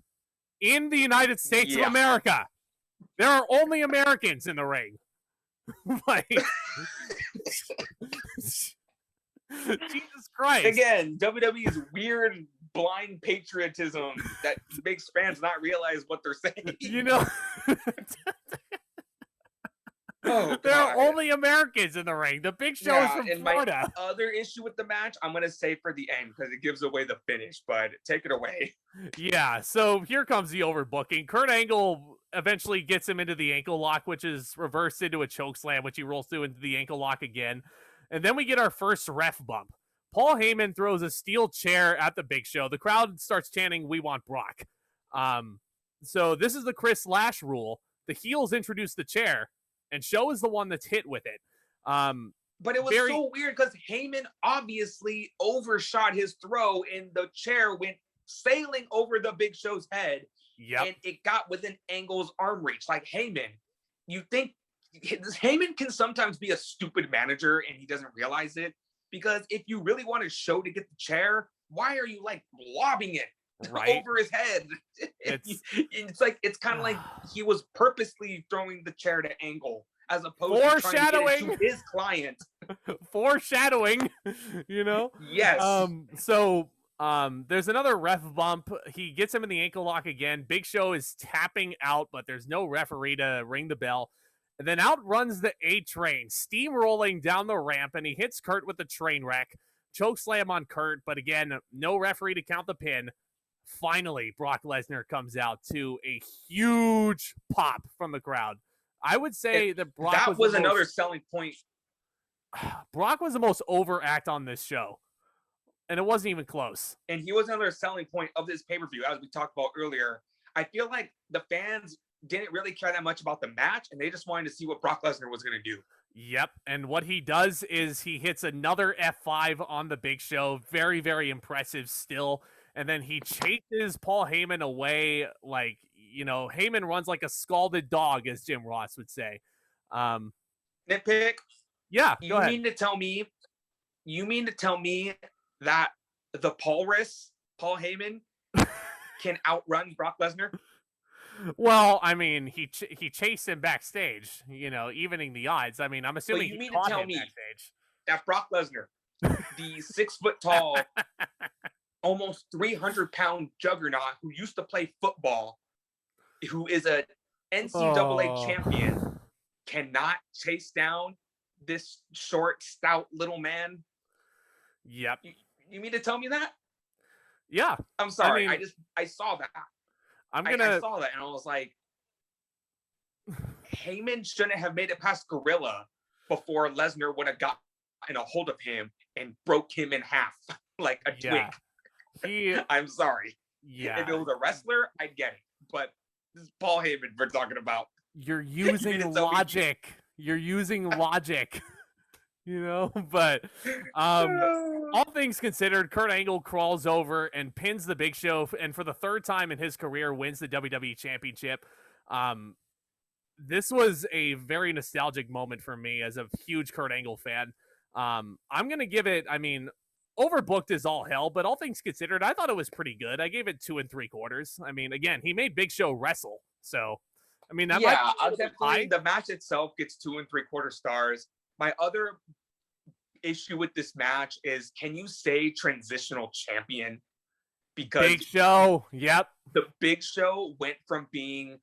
in the United States of America. There are only Americans in the ring. Like, Jesus Christ. Again, WWE's weird blind patriotism that makes fans not realize what they're saying. There are only Americans in the ring. The Big Show is from Florida. My other issue with the match, I'm going to say for the end because it gives away the finish, but take it away. Yeah, so here comes the overbooking. Kurt Angle eventually gets him into the ankle lock, which is reversed into a choke slam, which he rolls through into the ankle lock again. And then we get our first ref bump. Paul Heyman throws a steel chair at the Big Show. The crowd starts chanting, "We want Brock." So this is the Chris Lash rule. The heels introduce the chair, and Show is the one that's hit with it. But it was so weird because Heyman obviously overshot his throw, and the chair went sailing over the Big Show's head. Yep. And it got within Angle's arm reach. Like, Heyman, you think Heyman can sometimes be a stupid manager and he doesn't realize it? Because if you really want a Show to get the chair, why are you like lobbing it over his head? It's kind of like he was purposely throwing the chair to Angle as opposed to trying to get it to his client. Foreshadowing, Yes. So there's another ref bump. He gets him in the ankle lock again. Big Show is tapping out, but there's no referee to ring the bell. And then out runs the A-Train, steamrolling down the ramp, and he hits Kurt with the train wreck. Choke slam on Kurt, but again, no referee to count the pin. Finally, Brock Lesnar comes out to a huge pop from the crowd. I would say that Brock was another selling point. Brock was the most over act on this show, and it wasn't even close. And he was another selling point of this pay-per-view, as we talked about earlier. I feel like the fans didn't really care that much about the match, and they just wanted to see what Brock Lesnar was going to do. Yep, and what he does is he hits another F5 on the Big Show. Very, very impressive still. And then he chases Paul Heyman away like, Heyman runs like a scalded dog, as Jim Ross would say. Nitpick? Yeah, go ahead. You mean to tell me that the Paulrus, Paul Heyman, can outrun Brock Lesnar? Well, I mean, he chased him backstage, evening the odds. I mean, I'm assuming you mean to tell me backstage. That Brock Lesnar, the 6 foot tall, almost 300-pound juggernaut who used to play football, who is a NCAA champion, cannot chase down this short, stout little man? Yep. You mean to tell me that? Yeah. I'm sorry. I saw that. I saw that and I was like, Heyman shouldn't have made it past Gorilla before Lesnar would have gotten a hold of him and broke him in half like a twig. I'm sorry. Yeah. If it was a wrestler, I'd get it. But this is Paul Heyman we're talking about. You're using logic. You're using logic. But all things considered, Kurt Angle crawls over and pins the Big Show, and for the third time in his career, wins the WWE Championship. This was a very nostalgic moment for me as a huge Kurt Angle fan. I'm going to give it, overbooked is all hell, but all things considered, I thought it was pretty good. I gave it 2 3/4. I mean, again, he made Big Show wrestle. So, definitely the match itself gets 2 3/4 stars. My other issue with this match is, can you say transitional champion? because Big Show. Yep. the Big Show went from being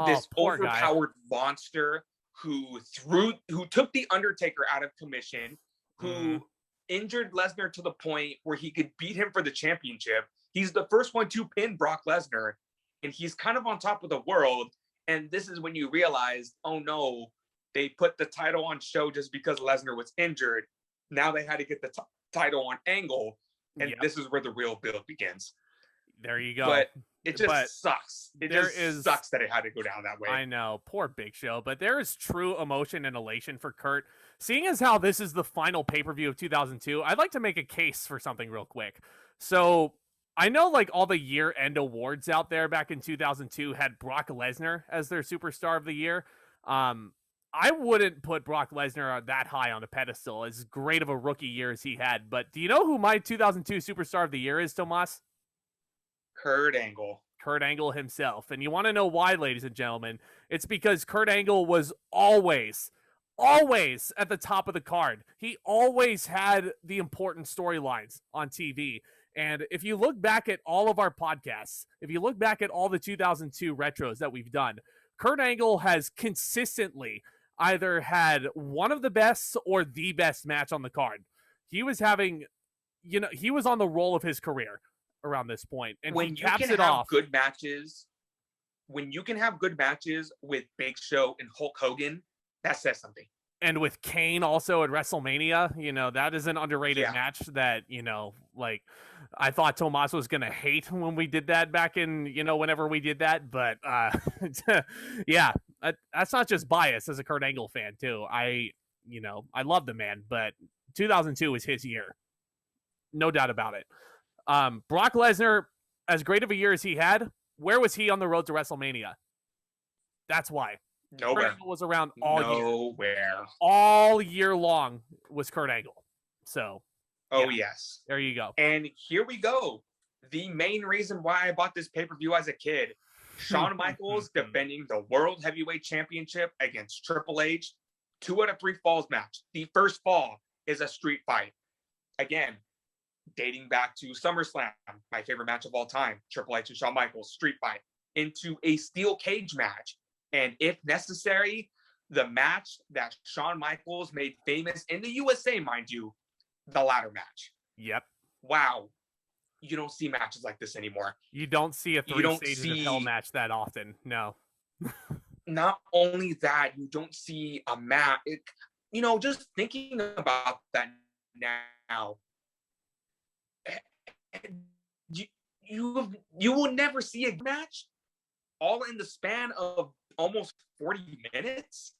this poor guy. overpowered monster who took the Undertaker out of commission, who injured Lesnar to the point where he could beat him for the championship. He's the first one to pin Brock Lesnar, and he's kind of on top of the world. And this is when you realize, oh no, they put the title on Show just because Lesnar was injured. Now they had to get the title on Angle, and this is where the real build begins. There you go. But it just sucks. It just sucks that it had to go down that way. I know, poor Big Show, but there is true emotion and elation for Kurt. Seeing as how this is the final pay-per-view of 2002, I'd like to make a case for something real quick. So I know like all the year-end awards out there back in 2002 had Brock Lesnar as their superstar of the year. I wouldn't put Brock Lesnar that high on a pedestal, as great of a rookie year as he had. But do you know who my 2002 superstar of the year is, Tomas? Kurt Angle. Kurt Angle himself. And you want to know why, ladies and gentlemen? It's because Kurt Angle was always at the top of the card. He always had the important storylines on TV. And if you look back at all of our podcasts, if you look back at all the 2002 retros that we've done, Kurt Angle has consistently either had one of the best or the best match on the card. He was having, he was on the roll of his career around this point, and when he you caps can it have off. good matches, when you can have good matches with Big Show and Hulk Hogan, that says something. And with Kane also at WrestleMania, that is an underrated match that, like I thought Tomas was going to hate when we did that back in, whenever we did that. But yeah, that's not just bias as a Kurt Angle fan too. I love the man, but 2002 was his year. No doubt about it. Brock Lesnar, as great of a year as he had, where was he on the road to WrestleMania? That's why. Nowhere. Kurt Angle was around all year. Nowhere. All year long was Kurt Angle. So, yes. There you go. And here we go. The main reason why I bought this pay-per-view as a kid, Shawn Michaels defending the World Heavyweight Championship against Triple H. 2 out of 3 falls match. The first fall is a street fight. Again, dating back to SummerSlam, my favorite match of all time, Triple H and Shawn Michaels, street fight, into a steel cage match. And if necessary, the match that Shawn Michaels made famous in the USA, mind you, the ladder match. Yep. Wow. You don't see matches like this anymore. You don't see a 3 stages of hell match that often. No. Not only that, you don't see a match. Just thinking about that now, you will never see a match all in the span of almost 40 minutes.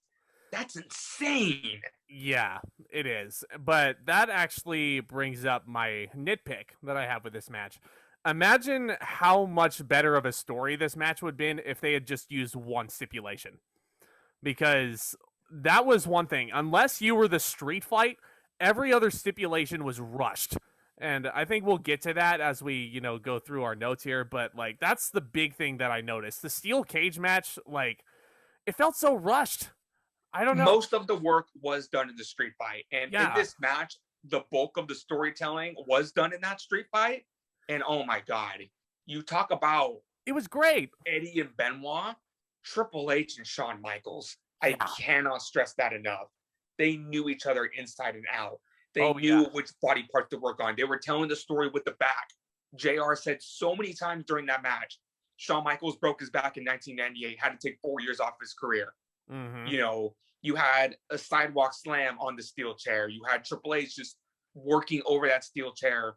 That's insane. Yeah, it is. But that actually brings up my nitpick that I have with this match. Imagine how much better of a story this match would have been if they had just used one stipulation. Because that was one thing. Unless you were the street fight, every other stipulation was rushed. And I think we'll get to that as we, go through our notes here. But, that's the big thing that I noticed. The steel cage match, it felt so rushed. I don't know. Most of the work was done in the street fight. And in this match, the bulk of the storytelling was done in that street fight. And, oh, my God. You talk about... It was great. Eddie and Benoit, Triple H and Shawn Michaels. I cannot stress that enough. They knew each other inside and out. They knew which body part to work on. They were telling the story with the back. JR said so many times during that match, Shawn Michaels broke his back in 1998, had to take 4 years off his career. Mm-hmm. You had a sidewalk slam on the steel chair. You had Triple H just working over that steel chair.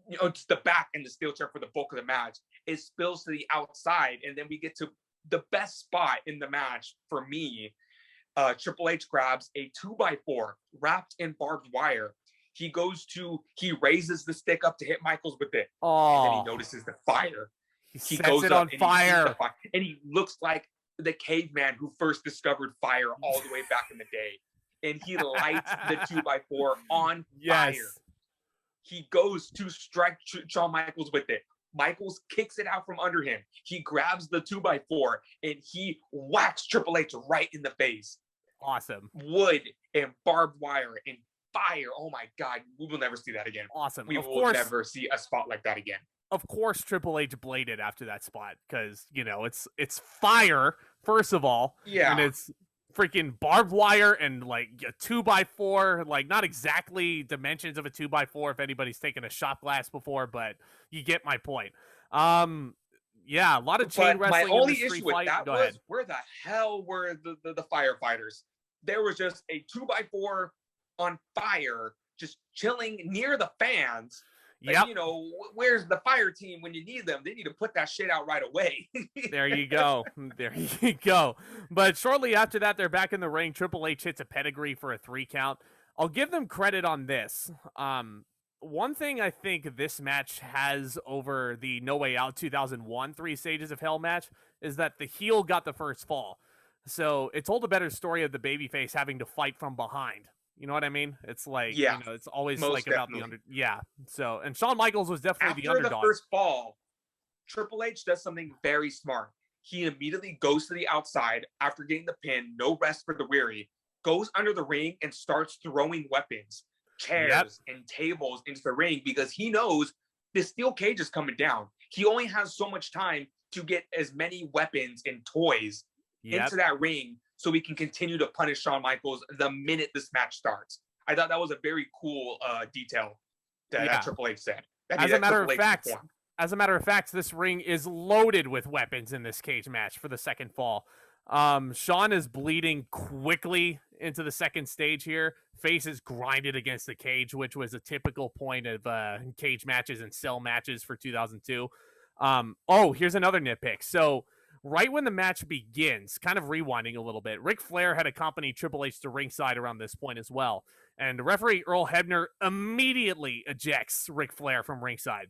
It's the back and the steel chair for the bulk of the match. It spills to the outside, and then we get to the best spot in the match for me. Triple H grabs a 2x4 wrapped in barbed wire. He raises the stick up to hit Michaels with it. And then he notices the fire. He goes it on fire. And he looks like the caveman who first discovered fire all the way back in the day. And he lights the 2x4 on fire. He goes to strike Shawn Michaels with it. Michaels kicks it out from under him. He grabs the 2x4 and he whacks Triple H right in the face. Awesome. Wood and barbed wire and fire. Oh my God. We will never see that again. Awesome. We will never see a spot like that again. of course Triple H bladed after that spot because, you know, it's fire, first of all. Yeah. And it's freaking barbed wire and like a 2x4, like not exactly dimensions of a 2x4 if anybody's taken a shot glass before, but you get my point. Yeah, a lot of chain wrestling. My only in the street issue with fight. that Go was ahead. where the hell were the firefighters? There was just a 2x4 on fire, just chilling near the fans. Yeah, You know, where's the fire team when you need them? They need to put that shit out right away. there you go. There you go. But shortly after that, they're back in the ring. Triple H hits a pedigree for a 3 count. I'll give them credit on this. One thing I think this match has over the No Way Out 2001 3 Stages of Hell match is that the heel got the first fall. So it told a better story of the babyface having to fight from behind. You know what I mean? It's like, Yeah, you know, it's always most like about definitely. the yeah. So, and Shawn Michaels was definitely the After underdog. the first fall, Triple H does something very smart. He immediately goes to the outside after getting the pin, no rest for the weary, goes under the ring and starts throwing weapons, chairs and tables into the ring because he knows the steel cage is coming down. He only has so much time to get as many weapons and toys into that ring so we can continue to punish Shawn Michaels the minute this match starts. I thought that was a very cool detail that Triple H said. As a matter of fact, this ring is loaded with weapons in this cage match for the second fall. Shawn is bleeding quickly into the second stage here. Face is grinded against the cage, which was a typical point of cage matches and cell matches for 2002. Here's another nitpick. So right when the match begins, kind of rewinding a little bit, Ric Flair had accompanied Triple H to ringside around this point as well. And referee Earl Hebner immediately ejects Ric Flair from ringside.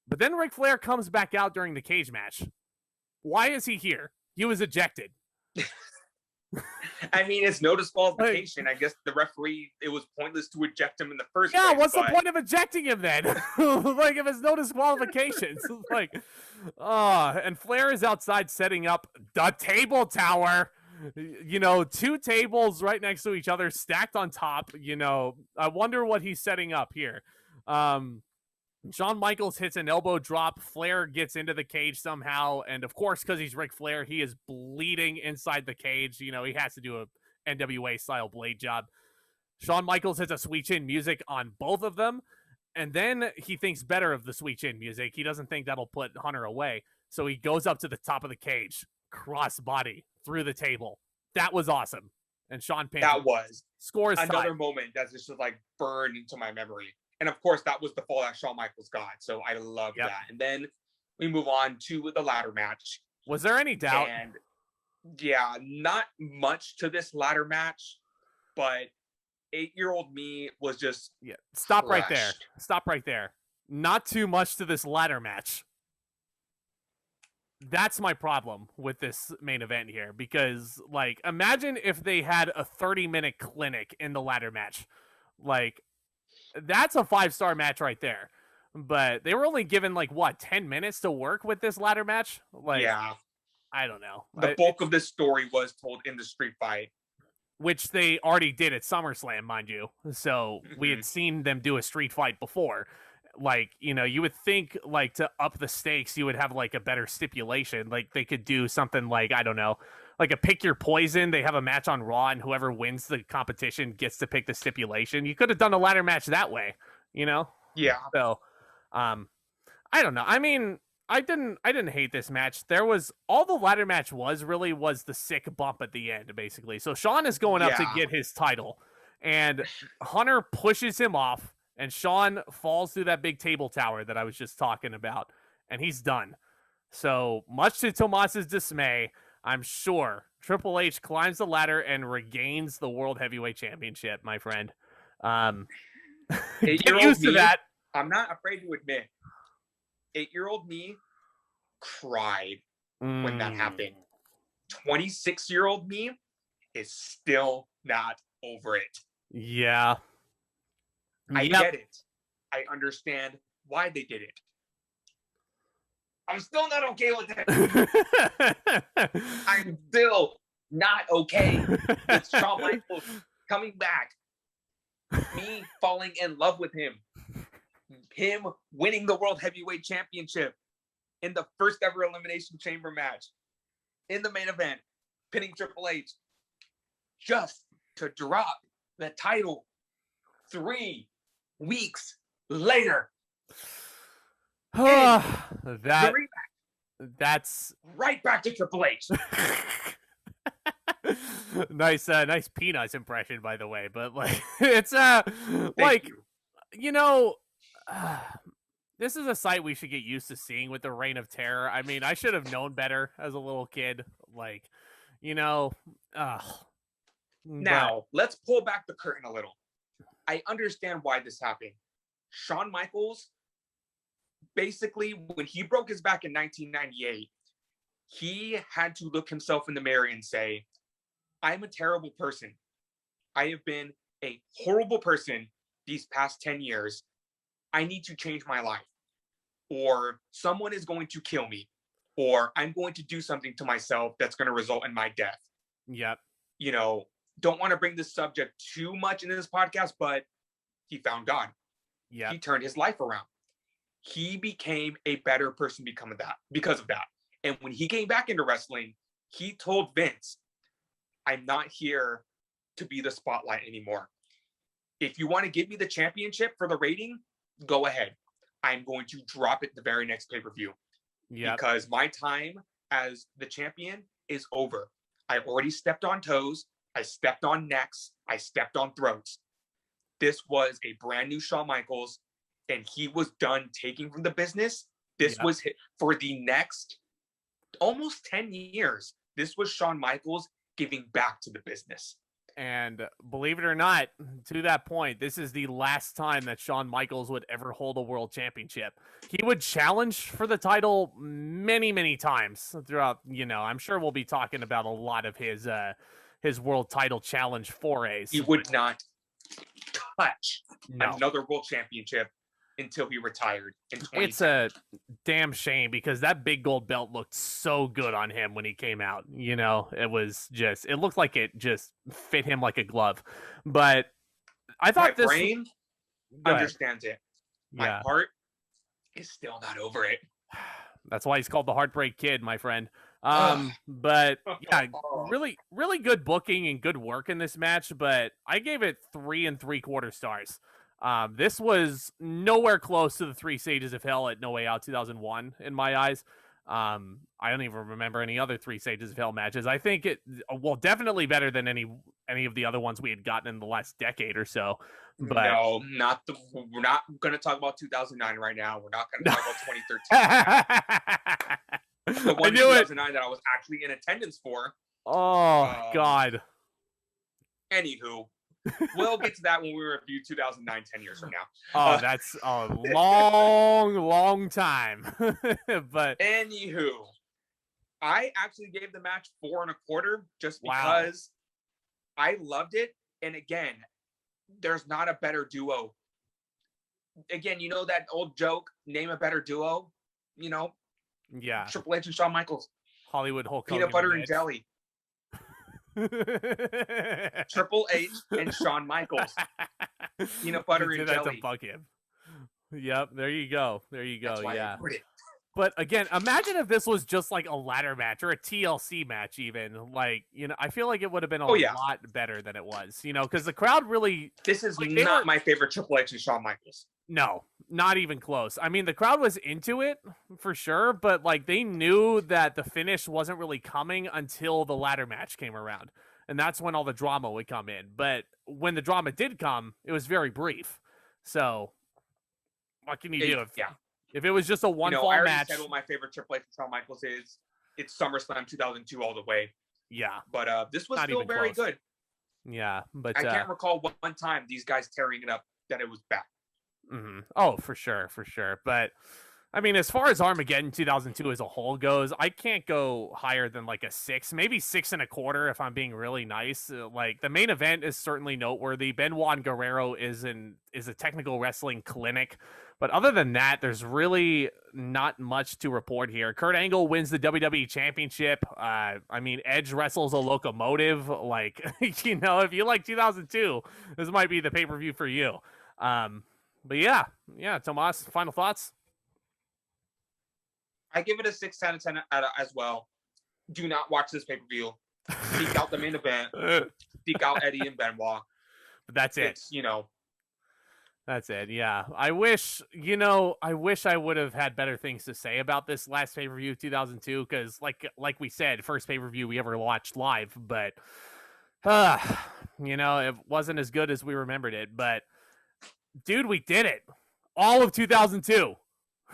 But then Ric Flair comes back out during the cage match. Why is he here? He was ejected. I mean, it's no disqualification. I guess the referee, it was pointless to eject him in the first place. Yeah, what's the point of ejecting him then? Like, if it's no disqualifications. Like, and Flair is outside setting up the table tower. You know, 2 tables right next to each other, stacked on top. You know, I wonder what he's setting up here. Shawn Michaels hits an elbow drop. Flair gets into the cage somehow. And of course, because he's Ric Flair, he is bleeding inside the cage. You know, he has to do a NWA style blade job. Shawn Michaels hits a sweet chin music on both of them. And then he thinks better of the sweet chin music. He doesn't think that'll put Hunter away. So he goes up to the top of the cage, cross body through the table. That was awesome. And Shawn Payne. That was scores another moment that's just like burned into my memory. And of course, that was the fall that Shawn Michaels got. So I love that. And then we move on to the ladder match. Was there any doubt? And yeah, not much to this ladder match, but 8-year-old me was just Stop right there. Stop right there. Not too much to this ladder match. That's my problem with this main event here. Because, like, imagine if they had a 30-minute clinic in the ladder match. Like, that's a 5-star match right there. But they were only given, like, what, 10 minutes to work with this ladder match? Like, yeah. I don't know. The bulk of this story was told in the street fight. Which they already did at SummerSlam, mind you. So we had seen them do a street fight before. Like, you know, you would think, like, to up the stakes, you would have, like, a better stipulation. Like, they could do something like, I don't know, like a pick your poison. They have a match on Raw, and whoever wins the competition gets to pick the stipulation. You could have done a ladder match that way, you know? Yeah. So, I don't know. I mean, I didn't hate this match. There was all the ladder match was the sick bump at the end, basically. So Shawn is going up to get his title, and Hunter pushes him off, and Shawn falls through that big table tower that I was just talking about, and he's done. So much to Tomas's dismay, I'm sure Triple H climbs the ladder and regains the World Heavyweight Championship, my friend. Get used to that. I'm not afraid to admit, 8-year-old me cried when that happened. 26-year-old me is still not over it. Yeah. I get it. I understand why they did it. I'm still not okay with it. I'm still not okay with Shawn Michaels coming back. Me falling in love with him. him winning the World Heavyweight Championship in the first ever Elimination Chamber match, in the main event, pinning Triple H, just to drop the title 3 weeks later. That's right back to Triple H. Nice Peanuts impression, by the way. But like, it's like, you know, this is a sight we should get used to seeing with the Reign of Terror. I mean, I should have known better as a little kid. Like, you know, now let's pull back the curtain a little. I understand why this happened. Shawn Michaels, basically, when he broke his back in 1998, he had to look himself in the mirror and say, I'm a terrible person. I have been a horrible person these past 10 years. I need to change my life. Or someone is going to kill me. Or I'm going to do something to myself that's going to result in my death. Yep. You know, don't want to bring this subject too much into this podcast, but he found God. Yeah. He turned his life around. He became a better person because of that. And when he came back into wrestling, he told Vince, I'm not here to be the spotlight anymore. If you want to give me the championship for the rating, go ahead. I'm going to drop it the very next pay-per-view. Yeah. Because my time as the champion is over. I've already stepped on toes. I stepped on necks. I stepped on throats. This was a brand new Shawn Michaels, and he was done taking from the business. This was for the next almost 10 years. This was Shawn Michaels giving back to the business. And believe it or not, to that point, this is the last time that Shawn Michaels would ever hold a world championship. He would challenge for the title many, many times throughout, you know, I'm sure we'll be talking about a lot of his world title challenge forays. He would not touch another world championship until he retired in 2010. It's a damn shame because that big gold belt looked so good on him when he came out. You know, it looked like it just fit him like a glove. But I thought my brain understands it. My heart is still not over it. That's why he's called the Heartbreak Kid, my friend. But yeah, really, really good booking and good work in this match. But I gave it 3 3/4 stars. This was nowhere close to the 3 Stages of Hell at No Way Out 2001 in my eyes. I don't even remember any other 3 Stages of Hell matches. I think definitely better than any of the other ones we had gotten in the last decade or so. But no, we're not going to talk about 2009 right now. We're not going to talk about 2013. The one in 2009 that I was actually in attendance for. Oh, God. Anywho. We'll get to that when we review 2009, 10 years from now. Oh, that's a long, long time. But anywho, I actually gave the match 4 1/4 just because I loved it. And again, there's not a better duo. Again, you know that old joke, name a better duo? You know? Yeah. Triple H and Shawn Michaels. Hollywood Hulk Peanut butter and jelly. Triple H and Shawn Michaels. Peanut butter and jelly. To bug him. Yep, there you go. That's why I heard it. But again, imagine if this was just like a ladder match or a TLC match even. Like, you know, I feel like it would have been a lot better than it was, you know, because the crowd really... This is not my favorite Triple H and Shawn Michaels. No, not even close. I mean, the crowd was into it for sure, but like they knew that the finish wasn't really coming until the ladder match came around. And that's when all the drama would come in. But when the drama did come, it was very brief. So what can you do? If it was just a one-fall match. I already said what my favorite Triple H and Shawn Michaels is. It's SummerSlam 2002 all the way. Yeah. But this was still very good. Yeah. But I can't recall one time these guys tearing it up that it was bad. Mm-hmm. Oh, for sure. But I mean, as far as Armageddon 2002 as a whole goes, I can't go higher than like a 6, maybe 6 1/4 if I'm being really nice. Like the main event is certainly noteworthy. Benoit and Guerrero is a technical wrestling clinic. But other than that, there's really not much to report here. Kurt Angle wins the WWE Championship. I mean, Edge wrestles a locomotive. Like, you know, if you like 2002, this might be the pay-per-view for you. But yeah, Tomas, final thoughts? I give it a 6 out of 10 as well. Do not watch this pay-per-view. Seek out the main event. Seek out Eddie and Benoit. But that's it. It's, That's it. Yeah. I wish I would have had better things to say about this last pay-per-view 2002 cuz like we said, first pay-per-view we ever watched live, but it wasn't as good as we remembered it, but dude, we did it. All of 2002.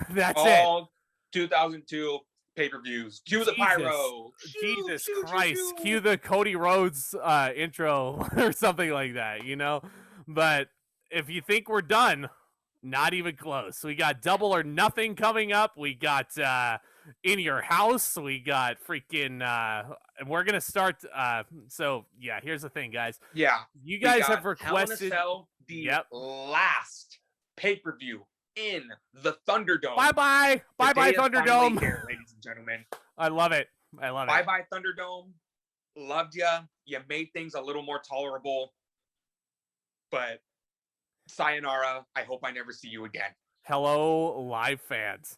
That's all 2002 pay-per-views. Cue the pyro. Jesus Christ. Cue the Cody Rhodes intro or something like that, But if you think we're done, not even close. We got Double or Nothing coming up. We got In Your House. We got freaking and we're gonna start so yeah, here's the thing, guys. Yeah. You guys have requested Hell in a Cell, the last pay-per-view in the Thunderdome. Bye Thunderdome here, ladies and gentlemen. I love it. Bye Thunderdome. Loved ya. You made things a little more tolerable, but sayonara. I hope I never see you again. Hello, live fans.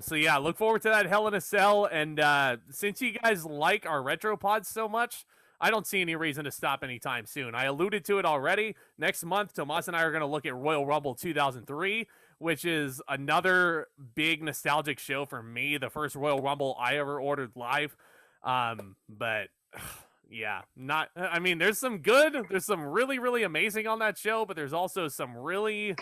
So yeah, look forward to that Hell in a Cell. And since you guys like our retro pods so much, I don't see any reason to stop anytime soon. I alluded to it already. Next month, Tomas and I are going to look at Royal Rumble 2003, which is another big nostalgic show for me. The first Royal Rumble I ever ordered live. But yeah, there's some good, there's some really, really amazing on that show, but there's also some really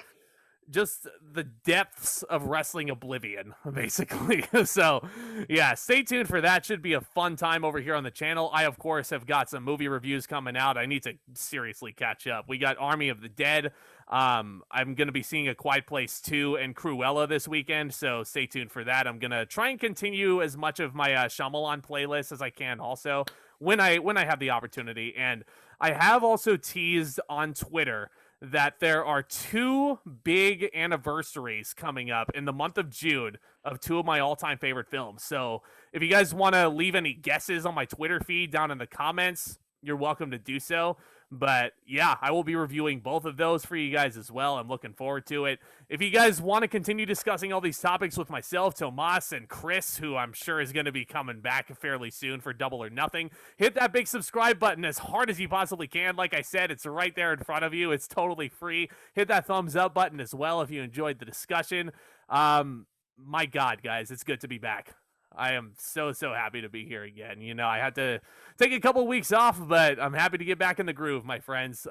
just the depths of wrestling oblivion, basically. So yeah, stay tuned for that. Should be a fun time over here on the channel. I, of course, have got some movie reviews coming out. I need to seriously catch up. We got Army of the Dead. I'm going to be seeing A Quiet Place 2 and Cruella this weekend, so stay tuned for that. I'm going to try and continue as much of my Shyamalan playlist as I can also when I have the opportunity. And I have also teased on Twitter that there are 2 big anniversaries coming up in the month of June of 2 of my all-time favorite films. So if you guys want to leave any guesses on my Twitter feed down in the comments, you're welcome to do so. But yeah, I will be reviewing both of those for you guys as well. I'm looking forward to it. If you guys want to continue discussing all these topics with myself, Tomas, and Chris, who I'm sure is going to be coming back fairly soon for Double or Nothing, hit that big subscribe button as hard as you possibly can. Like I said, it's right there in front of you. It's totally free. Hit that thumbs up button as well if you enjoyed the discussion. My God, guys, it's good to be back. I am so happy to be here again. I had to take a couple weeks off, but I'm happy to get back in the groove, my friends.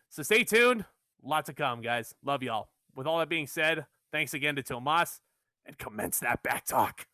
So stay tuned. Lots to come, guys. Love y'all. With all that being said, thanks again to Tomas, and commence that back talk.